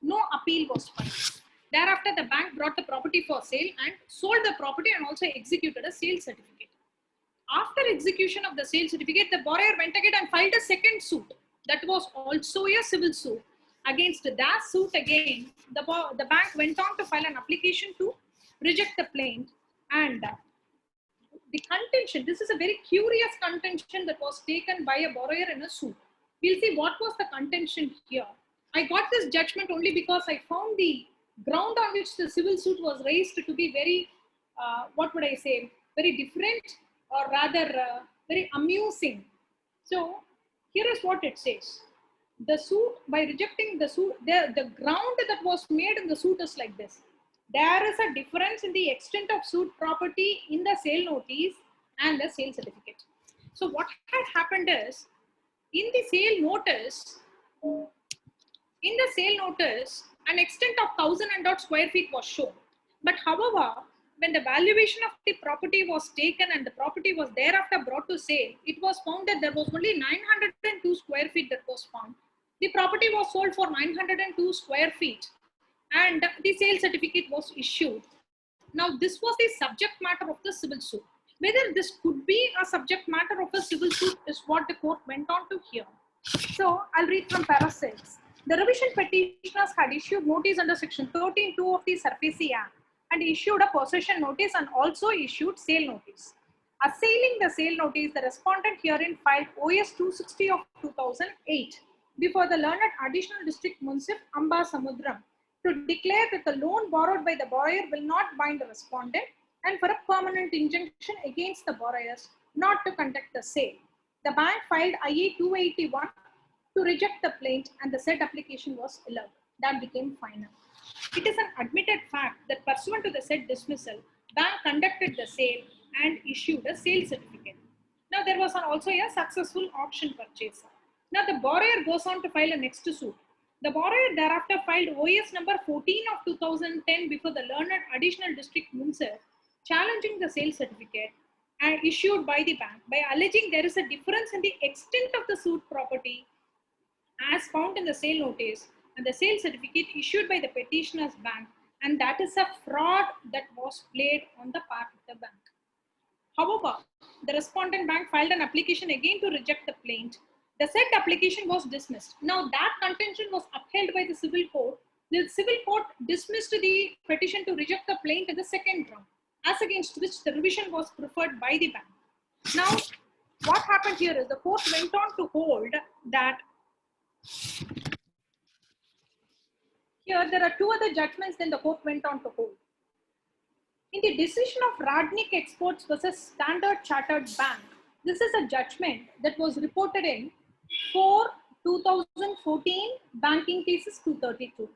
No appeal was filed. Thereafter, the bank brought the property for sale and sold the property and also executed a sale certificate. After execution of the sale certificate, the borrower went ahead and filed a second suit. That was also a civil suit. Against that suit again, the bank went on to file an application to reject the plaint, and the contention, this is a very curious contention that was taken by a borrower in a suit. We'll see what was the contention here. I got this judgment only because I found the ground on which the civil suit was raised to be very, what would I say, very different, or rather very amusing. So here is what it says. The suit, by rejecting the suit, the ground that was made in the suit is like this. There is a difference in the extent of suit property in the sale notice and the sale certificate. So what had happened is, in the sale notice, an extent of 1,000 and odd square feet was shown. But however, when the valuation of the property was taken and the property was thereafter brought to sale, it was found that there was only 902 square feet that was found. The property was sold for 902 square feet and the sale certificate was issued. Now, this was the subject matter of the civil suit. Whether this could be a subject matter of a civil suit is what the court went on to hear. So, I'll read from para 6. The revision petitioners had issued notice under section 13(2) of the SARFAESI Act and issued a possession notice and also issued sale notice. Assailing the sale notice, the respondent herein filed OS 260 of 2008 before the learned additional district municip Amba Samudram to declare that the loan borrowed by the borrower will not bind the respondent and for a permanent injunction against the borrowers not to conduct the sale. The bank filed IA 281 to reject the plaint and the said application was allowed. That became final. It is an admitted fact that pursuant to the said dismissal, bank conducted the sale and issued a sale certificate. Now there was also a successful auction purchase. Now the borrower goes on to file a next suit. The borrower thereafter filed OS number 14 of 2010 before the learned additional district municip challenging the sale certificate and issued by the bank by alleging there is a difference in the extent of the suit property as found in the sale notice and the sale certificate issued by the petitioner's bank, and that is a fraud that was played on the part of the bank. However, the respondent bank filed an application again to reject the plaint. The said application was dismissed. Now that contention was upheld by the civil court. The civil court dismissed the petition to reject the plaint in the second round, as against which the revision was preferred by the bank. Now, what happened here is the court went on to hold that here there are two other judgments then the court went on to hold. In the decision of Radnik Exports versus Standard Chartered Bank, this is a judgment that was reported in 2014 banking cases 232.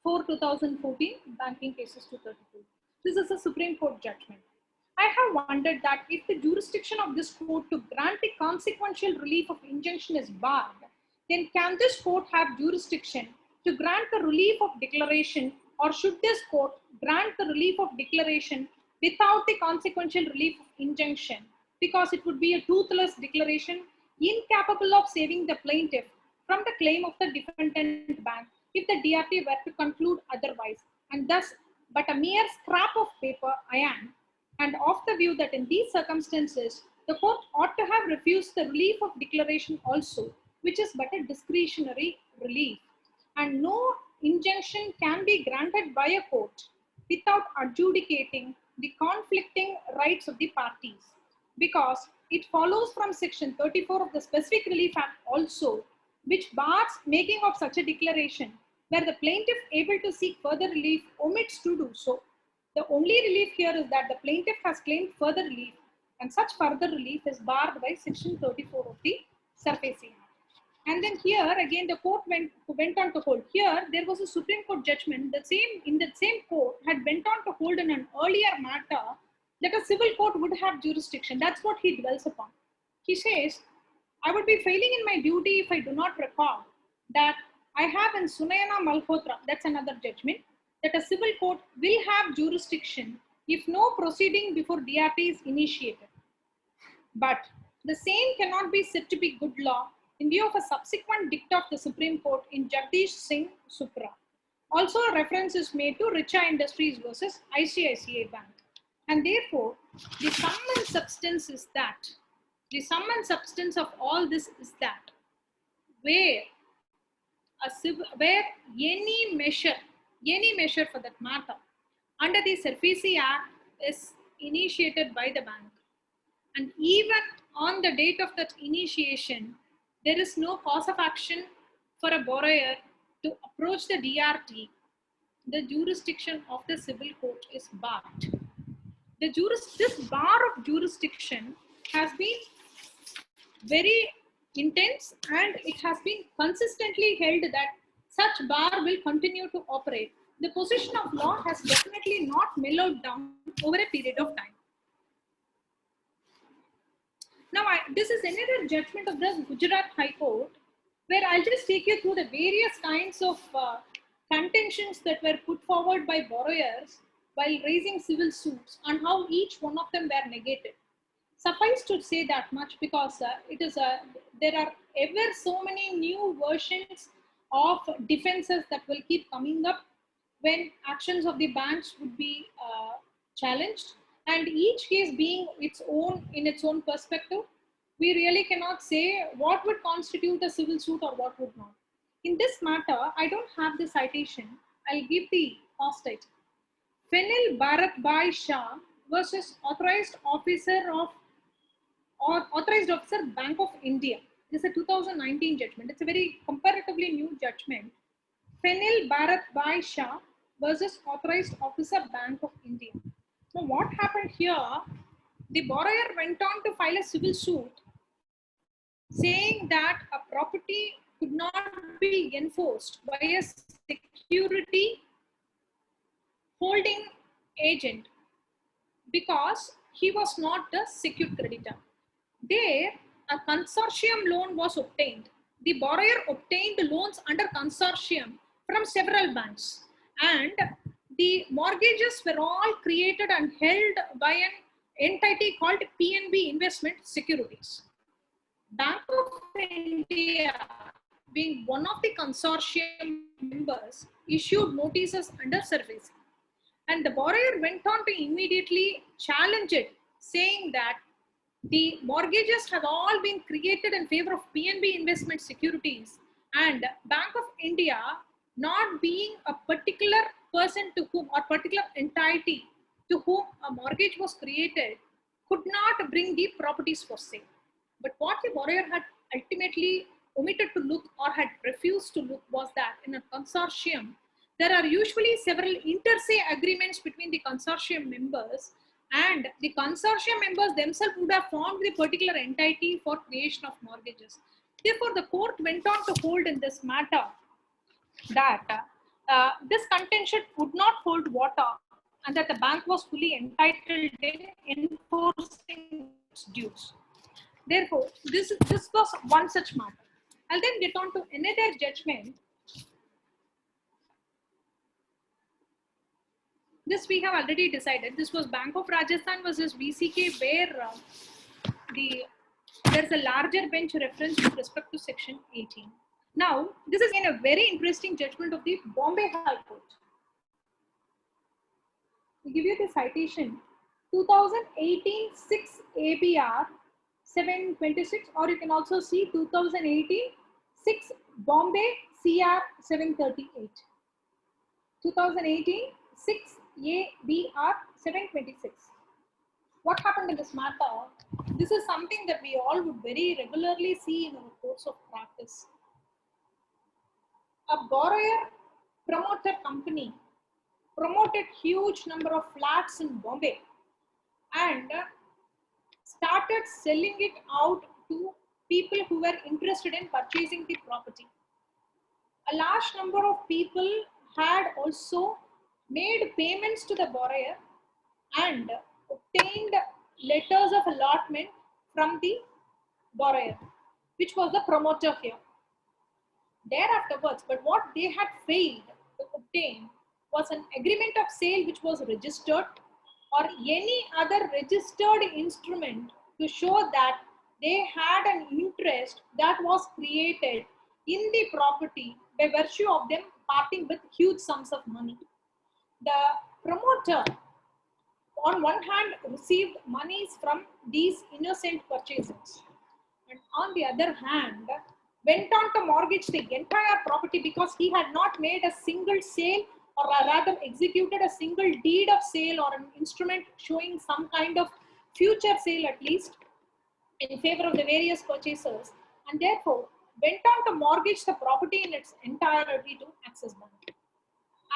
2014 banking cases 232. This is a Supreme Court judgment. I have wondered that if the jurisdiction of this court to grant the consequential relief of injunction is barred, then can this court have jurisdiction to grant the relief of declaration, or should this court grant the relief of declaration without the consequential relief of injunction, because it would be a toothless declaration incapable of saving the plaintiff from the claim of the defendant bank if the DRT were to conclude otherwise, and thus but a mere scrap of paper I am, and of the view that in these circumstances the court ought to have refused the relief of declaration also, which is but a discretionary relief, and no injunction can be granted by a court without adjudicating the conflicting rights of the parties, because it follows from section 34 of the Specific Relief Act also, which bars making of such a declaration where the plaintiff able to seek further relief omits to do so. The only relief here is that the plaintiff has claimed further relief, and such further relief is barred by section 34 of the SARFAESI Act. And then here again the court went on to hold. Here there was a Supreme Court judgment. In the same court had went on to hold in an earlier matter that a civil court would have jurisdiction. That's what he dwells upon. He says, I would be failing in my duty if I do not recall that I have in Sunayana Malhotra, that's another judgment, that a civil court will have jurisdiction if no proceeding before DRT is initiated. But the same cannot be said to be good law in view of a subsequent dicta of the Supreme Court in Jagdish Singh Supra. Also, a reference is made to Richa Industries versus ICICI Bank. And therefore, the sum and substance is that, the sum and substance of all this is that, where where any measure for that matter, under the SARFAESI Act is initiated by the bank, and even on the date of that initiation, there is no cause of action for a borrower to approach the DRT, the jurisdiction of the civil court is barred. This bar of jurisdiction has been very intense, and it has been consistently held that such bar will continue to operate. The position of law has definitely not mellowed down over a period of time. Now, this is another judgment of the Gujarat High Court, where I'll just take you through the various kinds of contentions that were put forward by borrowers while raising civil suits and how each one of them were negated. Suffice to say that much, because there are ever so many new versions of defenses that will keep coming up when actions of the banks would be challenged, and each case being its own in its own perspective, we really cannot say what would constitute a civil suit or what would not. In this matter, I don't have the citation. I'll give the cost title. Fenil Bharat Bhai Shah versus Authorized Officer Bank of India. This is a 2019 judgment. It's a very comparatively new judgment. Fenil Bharat Bhai Shah versus Authorized Officer Bank of India. So what happened here? The borrower went on to file a civil suit saying that a property could not be enforced by a security holding agent because he was not the secured creditor. There, a consortium loan was obtained. The borrower obtained loans under consortium from several banks, and the mortgages were all created and held by an entity called PNB Investment Securities. Bank of India, being one of the consortium members, issued notices under SARFAESI. And the borrower went on to immediately challenge it, saying that the mortgages have all been created in favor of PNB Investment Securities, and Bank of India, not being a particular person to whom or particular entity to whom a mortgage was created, could not bring the properties for sale. But what the borrower had ultimately omitted to look or had refused to look was that in a consortium, there are usually several inter se agreements between the consortium members, and the consortium members themselves would have formed the particular entity for creation of mortgages. Therefore, the court went on to hold in this matter that this contention would not hold water, and that the bank was fully entitled in enforcing its dues. Therefore, this was one such matter. I'll then get on to another judgment. This we have already decided. This was Bank of Rajasthan versus VCK, where there's a larger bench reference with respect to section 18. Now, this is in a very interesting judgment of the Bombay High Court. I'll give you the citation: 2018 6 ABR 726, or you can also see 2018 6 Bombay CR 738. 2018 6 ABR 726. What happened in this matter? This is something that we all would very regularly see in our course of practice. A borrower promoter company promoted huge number of flats in Bombay and started selling it out to people who were interested in purchasing the property. A large number of people had also made payments to the borrower and obtained letters of allotment from the borrower, which was the promoter here. Thereafterwards, but what they had failed to obtain was an agreement of sale which was registered, or any other registered instrument to show that they had an interest that was created in the property by virtue of them parting with huge sums of money. The promoter, on one hand, received monies from these innocent purchasers, and on the other hand, went on to mortgage the entire property because he had not made a single sale, or rather executed a single deed of sale or an instrument showing some kind of future sale at least in favor of the various purchasers, and therefore went on to mortgage the property in its entirety to Axis Bank.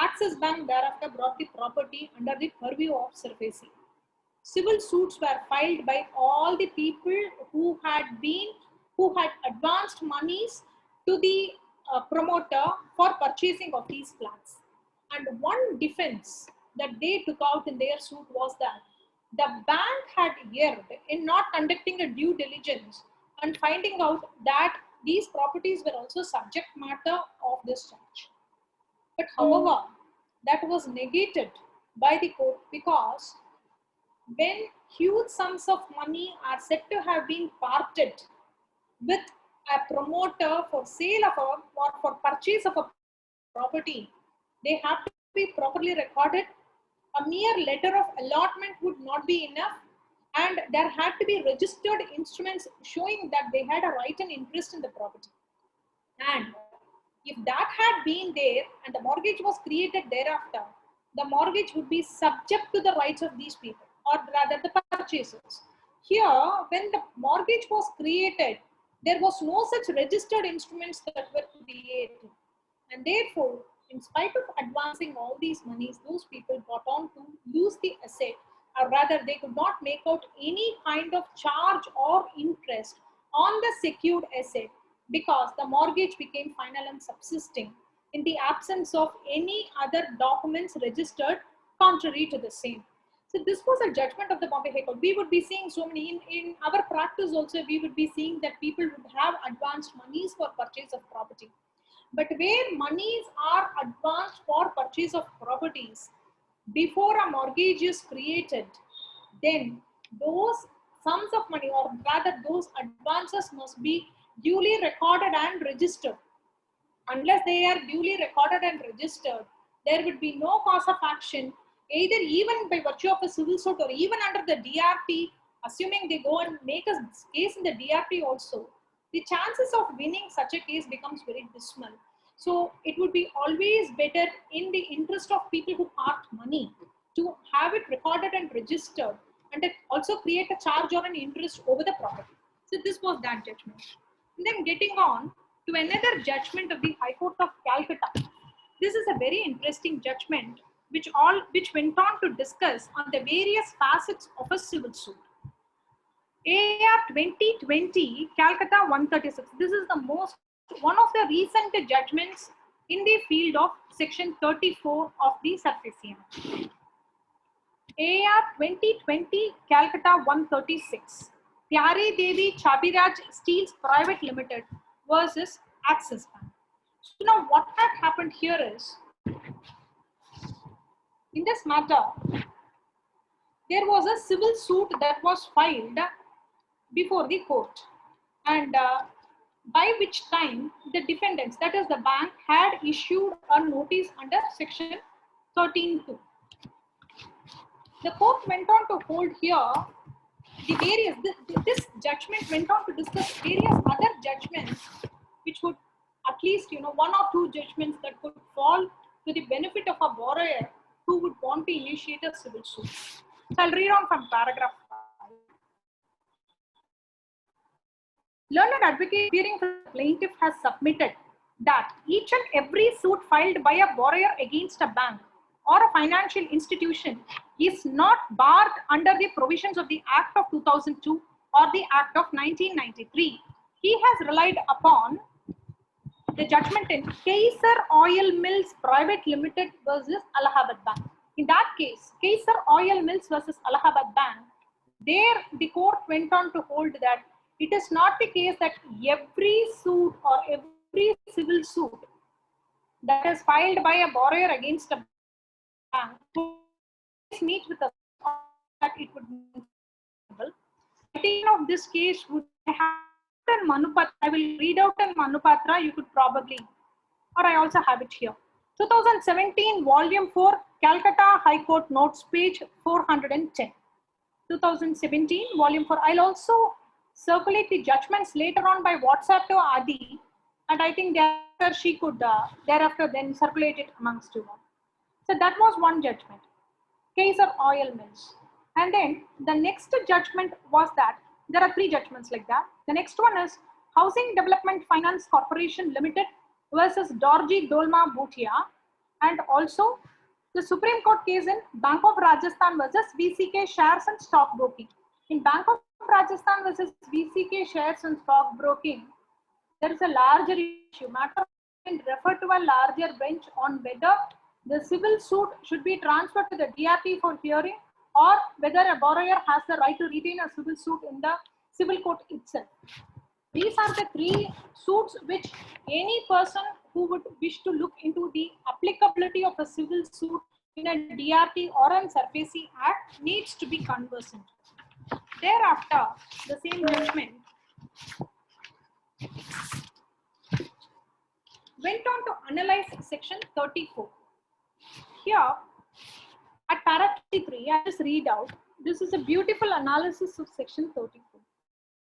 Axis Bank thereafter brought the property under the purview of SARFAESI. Civil suits were filed by all the people who had advanced monies to the promoter for purchasing of these flats. And one defense that they took out in their suit was that the bank had erred in not conducting a due diligence and finding out that these properties were also subject matter of this charge. But however, that was negated by the court, because when huge sums of money are said to have been parted with a promoter for sale of or for purchase of a property, they have to be properly recorded. A mere letter of allotment would not be enough, and there had to be registered instruments showing that they had a right and interest in the property. And if that had been there and the mortgage was created thereafter, the mortgage would be subject to the rights of these people, or rather the purchasers. Here, when the mortgage was created, there was no such registered instruments that were created. And therefore, in spite of advancing all these monies, those people got on to lose the asset, or rather they could not make out any kind of charge or interest on the secured asset, because the mortgage became final and subsisting in the absence of any other documents registered contrary to the same. So this was a judgment of the Bombay High Court. We would be seeing so many, in our practice also, we would be seeing that people would have advanced monies for purchase of property. But where monies are advanced for purchase of properties before a mortgage is created, then those sums of money, or rather those advances, must be duly recorded and registered. Unless they are duly recorded and registered, there would be no cause of action, either even by virtue of a civil suit or even under the DRT, assuming they go and make a case in the DRT also. The chances of winning such a case becomes very dismal. So it would be always better, in the interest of people who parked money, to have it recorded and registered, and it also create a charge or an interest over the property. So this was that judgment. And then getting on to another judgment of the High Court of Calcutta. This is a very interesting judgment which went on to discuss on the various facets of a civil suit. AR 2020 Calcutta 136. This is one of the recent judgments in the field of section 34 of the SARFAESI Act. AR 2020 Calcutta 136. Pyare Devi Chabiraj Steels Private Limited versus Axis Bank. So now what had happened here is, in this matter, there was a civil suit that was filed before the court, and by which time the defendants, that is the bank, had issued a notice under section 13(2). The court went on to hold here the various, this judgment went on to discuss various other judgments which would, at least, one or two judgments that could fall to the benefit of a borrower who would want to initiate a civil suit. So I'll read on from paragraph 5. Learned advocate appearing for the plaintiff has submitted that each and every suit filed by a borrower against a bank or a financial institution is not barred under the provisions of the Act of 2002 or the Act of 1993. He has relied upon the judgment in Kaysar Oil Mills Private Limited versus Allahabad Bank. In that case, Kaysar Oil Mills versus Allahabad Bank, there the court went on to hold that it is not the case that every suit or every civil suit that is filed by a borrower against a bank would meet with a that it would be. citation of this case would have in Manupatra. I will read out in Manupatra. You could probably, or I also have it here. 2017, Volume 4, Calcutta High Court Notes, page 410. 2017, Volume 4. I'll also circulate the judgments later on by WhatsApp to Adi, and I think thereafter she could thereafter then circulate it amongst you all. So that was one judgment. Case of oil mills. And then the next judgment was that there are three judgments like that. The next one is Housing Development Finance Corporation Limited versus Dorji Dolma Bhutia, and also the Supreme Court case in Bank of Rajasthan versus VCK Shares and Stock Broking. In Bank of Rajasthan versus VCK Shares and Stock Broking, there is a larger issue. Matter can refer to a larger bench on whether the civil suit should be transferred to the DRT for hearing, or whether a borrower has the right to retain a civil suit in the civil court itself. These are the three suits which any person who would wish to look into the applicability of a civil suit in a DRT or an SARFAESI Act needs to be conversant. Thereafter, the same judgment went on to analyze section 34. Here, at paragraph 3, I just read out. This is a beautiful analysis of section 34.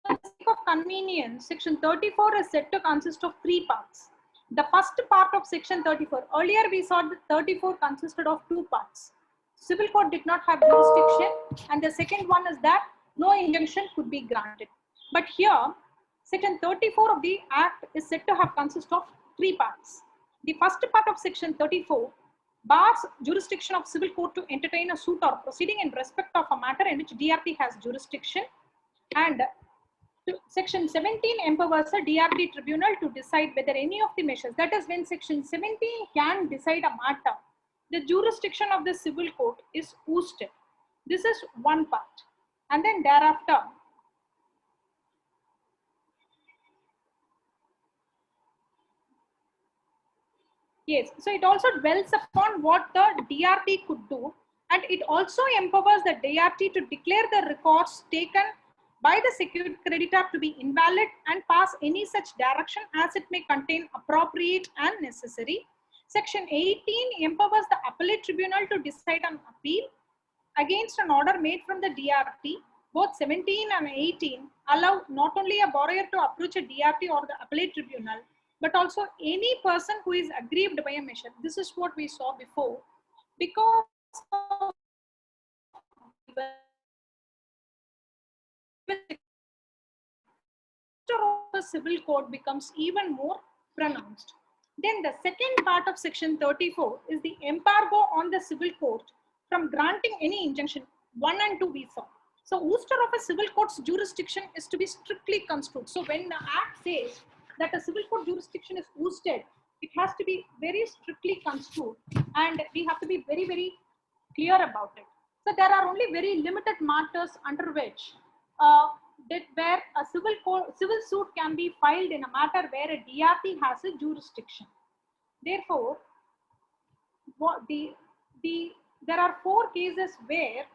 For the sake of convenience, section 34 is said to consist of three parts. The first part of section 34, earlier we saw that 34 consisted of two parts. Civil court did not have jurisdiction, and the second one is that no injunction could be granted. But here, section 34 of the Act is said to have consist of three parts. The first part of section 34 bars jurisdiction of civil court to entertain a suit or proceeding in respect of a matter in which DRT has jurisdiction, and section 17 empowers a DRT tribunal to decide whether any of the measures, that is when section 17 can decide a matter, the jurisdiction of the civil court is ousted. This is one part. And then thereafter, yes, so it also dwells upon what the DRT could do, and it also empowers the DRT to declare the records taken by the secured creditor to be invalid and pass any such direction as it may contain appropriate and necessary. Section 18 empowers the appellate tribunal to decide an appeal against an order made from the DRT. Both 17 and 18 allow not only a borrower to approach a DRT or the appellate tribunal, but also any person who is aggrieved by a measure. This is what we saw before. Because of the civil code becomes even more pronounced. Then the second part of section 34 is the embargo on the civil court from granting any injunction. 1 and 2 we saw. So ouster of a civil court's jurisdiction is to be strictly construed. So when the Act says that a civil court jurisdiction is ousted, it has to be very strictly construed, and we have to be very, very clear about it. So there are only very limited matters under which where a civil suit can be filed in a matter where a DRT has a jurisdiction. Therefore, there are 4 cases where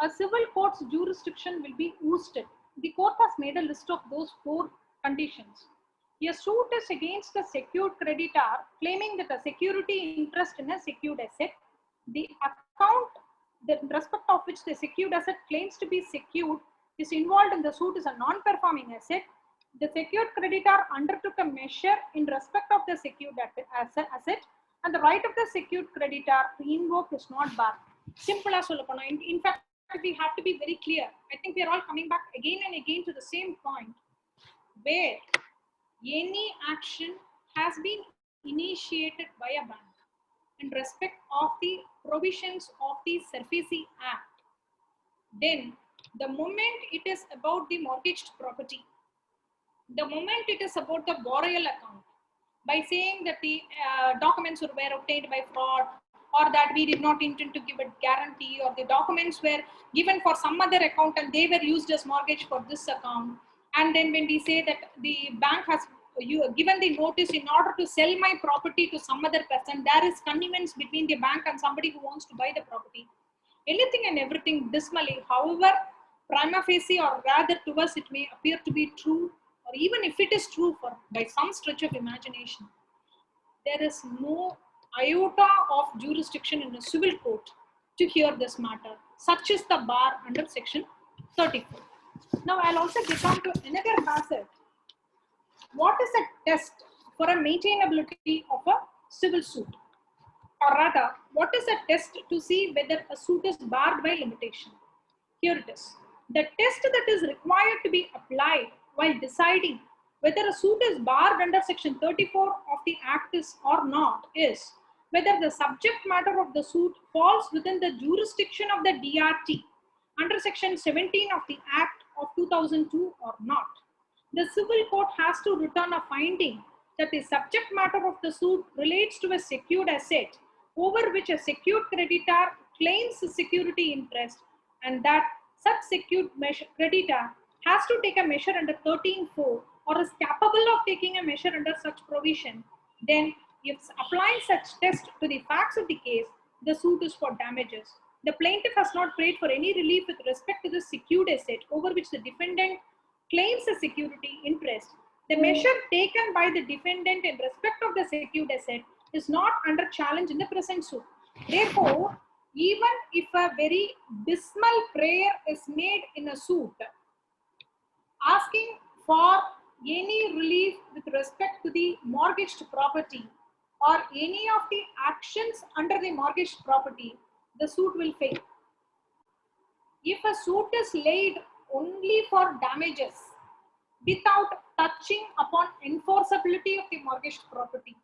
a civil court's jurisdiction will be ousted. The court has made a list of those 4 conditions. A suit is against a secured creditor claiming that a security interest in a secured asset, the account in respect of which the secured asset claims to be secured is involved in the suit is a non-performing asset. The secured creditor undertook a measure in respect of the secured asset, and the right of the secured creditor to invoke is not barred. Simple as in fact, we have to be very clear. I think we are all coming back again and again to the same point, where any action has been initiated by a bank in respect of the provisions of the SARFAESI Act, then the moment it is about the mortgaged property, the moment it is about the borrower account, by saying that the documents were obtained by fraud, or that we did not intend to give a guarantee, or the documents were given for some other account and they were used as mortgage for this account, and then when we say that the bank has given the notice in order to sell my property to some other person, there is connivance between the bank and somebody who wants to buy the property. Anything and everything dismally, however prima facie, or rather to us it may appear to be true, or even if it is true for by some stretch of imagination, there is no iota of jurisdiction in a civil court to hear this matter. Such is the bar under section 34. Now I'll also get on to another facet. What is a test for a maintainability of a civil suit? Or rather, what is a test to see whether a suit is barred by limitation? Here it is. The test that is required to be applied while deciding whether a suit is barred under section 34 of the Act is or not is whether the subject matter of the suit falls within the jurisdiction of the DRT under section 17 of the Act of 2002 or not. The civil court has to return a finding that the subject matter of the suit relates to a secured asset over which a secured creditor claims a security interest, and that such secured creditor has to take a measure under 13(4) or is capable of taking a measure under such provision. Then, if applying such test to the facts of the case, the suit is for damages. The plaintiff has not prayed for any relief with respect to the secured asset over which the defendant claims a security interest. The measure taken by the defendant in respect of the secured asset is not under challenge in the present suit. Therefore, even if a very dismal prayer is made in a suit asking for any relief with respect to the mortgaged property or any of the actions under the mortgaged property, the suit will fail. If a suit is laid only for damages without touching upon enforceability of the mortgaged property,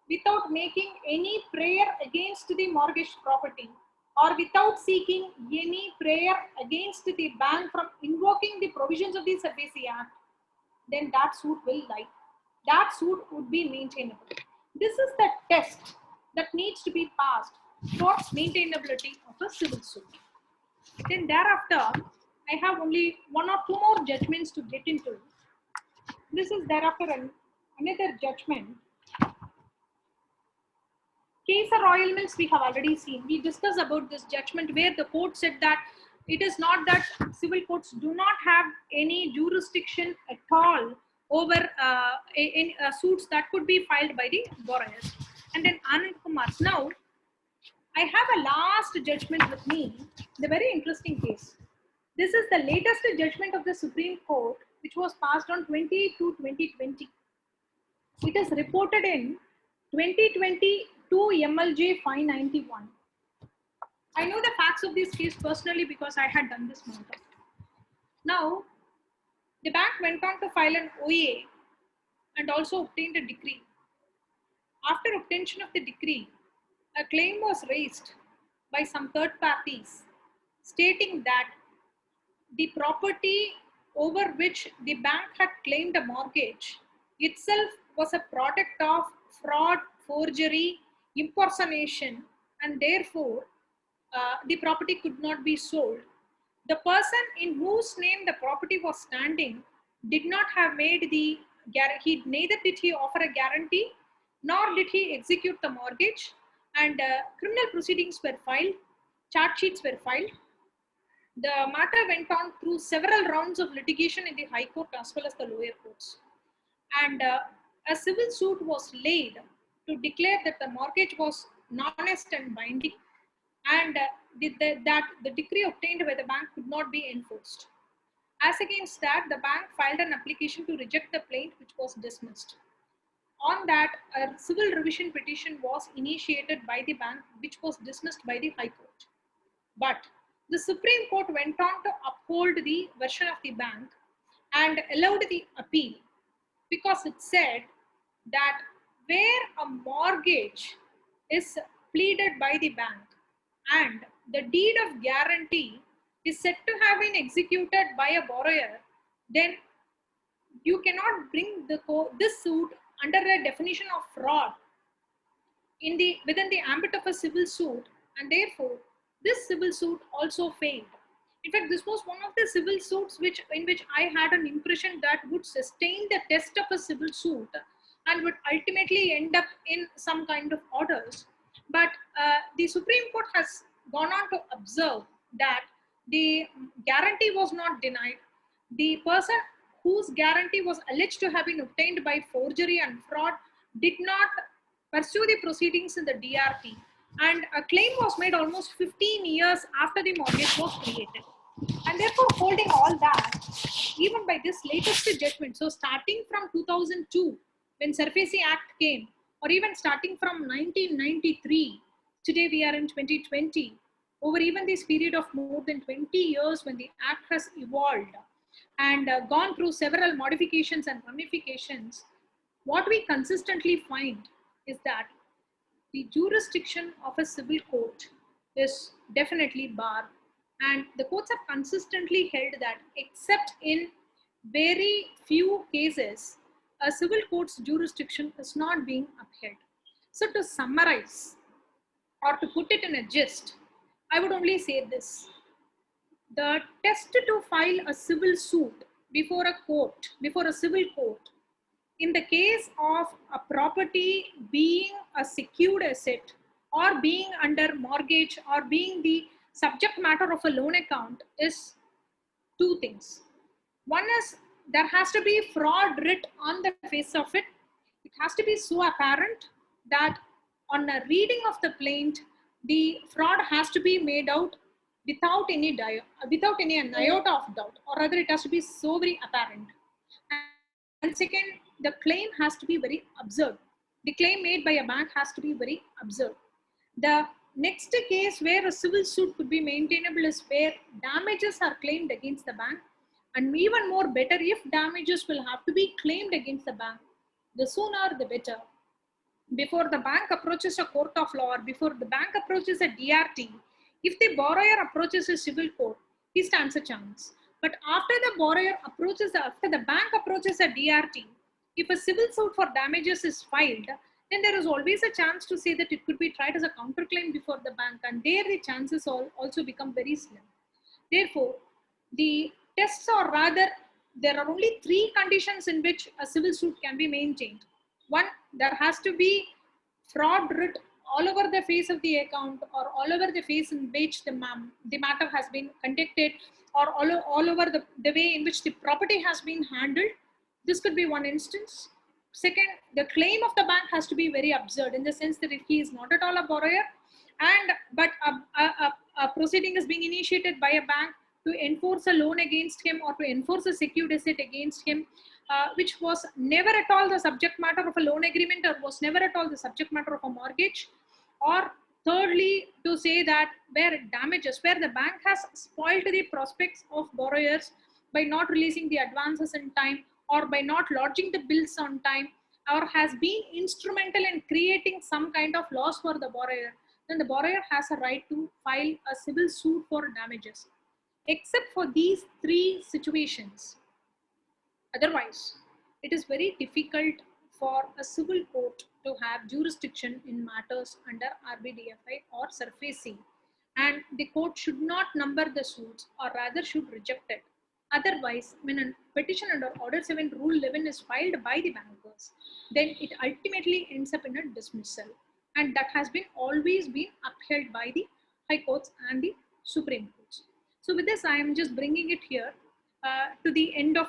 without making any prayer against the mortgaged property, or without seeking any prayer against the bank from invoking the provisions of the SARFAESI Act, then that suit will lie. That suit would be maintainable. This is the test that needs to be passed for maintainability of a civil suit. Then thereafter, I have only one or two more judgments to get into. This is thereafter another judgment. Case of Royal Mills we have already seen. We discussed about this judgment where the court said that it is not that civil courts do not have any jurisdiction at all over suits that could be filed by the borrowers. And then Ananda Gomathy. Now, I have a last judgment with me, the very interesting case. This is the latest judgment of the Supreme Court, which was passed on 20/2/2020. It is reported in 2022 MLJ 591. I know the facts of this case personally because I had done this matter. Now, the bank went on to file an OA and also obtained a decree. After obtention of the decree, a claim was raised by some third parties stating that the property over which the bank had claimed a mortgage itself was a product of fraud, forgery, impersonation, and therefore the property could not be sold. The person in whose name the property was standing did not have made the guarantee. Neither did he offer a guarantee, nor did he execute the mortgage, and criminal proceedings were filed, charge sheets were filed. The matter went on through several rounds of litigation in the High Court as well as the lower courts. And a civil suit was laid to declare that the mortgage was non-est and binding, and that the decree obtained by the bank could not be enforced. As against that, the bank filed an application to reject the plaint, which was dismissed. On that, a civil revision petition was initiated by the bank, which was dismissed by the High Court. But the Supreme Court went on to uphold the version of the bank and allowed the appeal, because it said that where a mortgage is pleaded by the bank and the deed of guarantee is said to have been executed by a borrower, then you cannot bring this suit under a definition of fraud within the ambit of a civil suit, and therefore this civil suit also failed. In fact, this was one of the civil suits in which I had an impression that would sustain the test of a civil suit and would ultimately end up in some kind of orders. But the Supreme Court has gone on to observe that The guarantee was not denied. The person whose guarantee was alleged to have been obtained by forgery and fraud did not pursue the proceedings in the DRT, and a claim was made almost 15 years after the mortgage was created. And therefore, holding all that, even by this latest judgment, so starting from 2002, when SARFAESI Act came, or even starting from 1993, today we are in 2020, over even this period of more than 20 years when the Act has evolved and gone through several modifications and ramifications, what we consistently find is that the jurisdiction of a civil court is definitely barred. And the courts have consistently held that, except in very few cases, a civil court's jurisdiction is not being upheld. So, to summarize or to put it in a gist, I would only say this: the test to file a civil suit before a court, before a civil court, in the case of a property being a secured asset or being under mortgage or being the subject matter of a loan account, is two things. One is there has to be fraud writ on the face of it. It has to be so apparent that on a reading of the plaint, the fraud has to be made out without any iota of doubt, or rather, it has to be so very apparent. And second, the claim has to be very absurd. The claim made by a bank has to be very absurd. The next case where a civil suit could be maintainable is where damages are claimed against the bank, and even more better, if damages will have to be claimed against the bank, the sooner the better. Before the bank approaches a court of law, or before the bank approaches a DRT, if the borrower approaches a civil court, he stands a chance. But after the bank approaches a DRT, if a civil suit for damages is filed, then there is always a chance to say that it could be tried as a counterclaim before the bank, and there the chances also become very slim. Therefore, the tests, or rather, there are only three conditions in which a civil suit can be maintained. One, there has to be fraud writ all over the face of the account, or all over the face in which the matter has been conducted, or all over the way in which the property has been handled. This could be one instance. Second, the claim of the bank has to be very absurd, in the sense that if he is not at all a borrower, but a proceeding is being initiated by a bank to enforce a loan against him, or to enforce a secured asset against him, which was never at all the subject matter of a loan agreement, or was never at all the subject matter of a mortgage. Or thirdly, to say that where the bank has spoiled the prospects of borrowers by not releasing the advances in time, or by not lodging the bills on time, or has been instrumental in creating some kind of loss for the borrower, then the borrower has a right to file a civil suit for damages. Except for these three situations, otherwise, it is very difficult for a civil court to have jurisdiction in matters under Rdbfi or SARFAESI, and the court should not number the suits, or rather should reject it. Otherwise, when a petition under Order 7 Rule 11 is filed by the bankers, then it ultimately ends up in a dismissal, and that has been always been upheld by the High Courts and the Supreme Courts. So with this, I am just bringing it here to the end of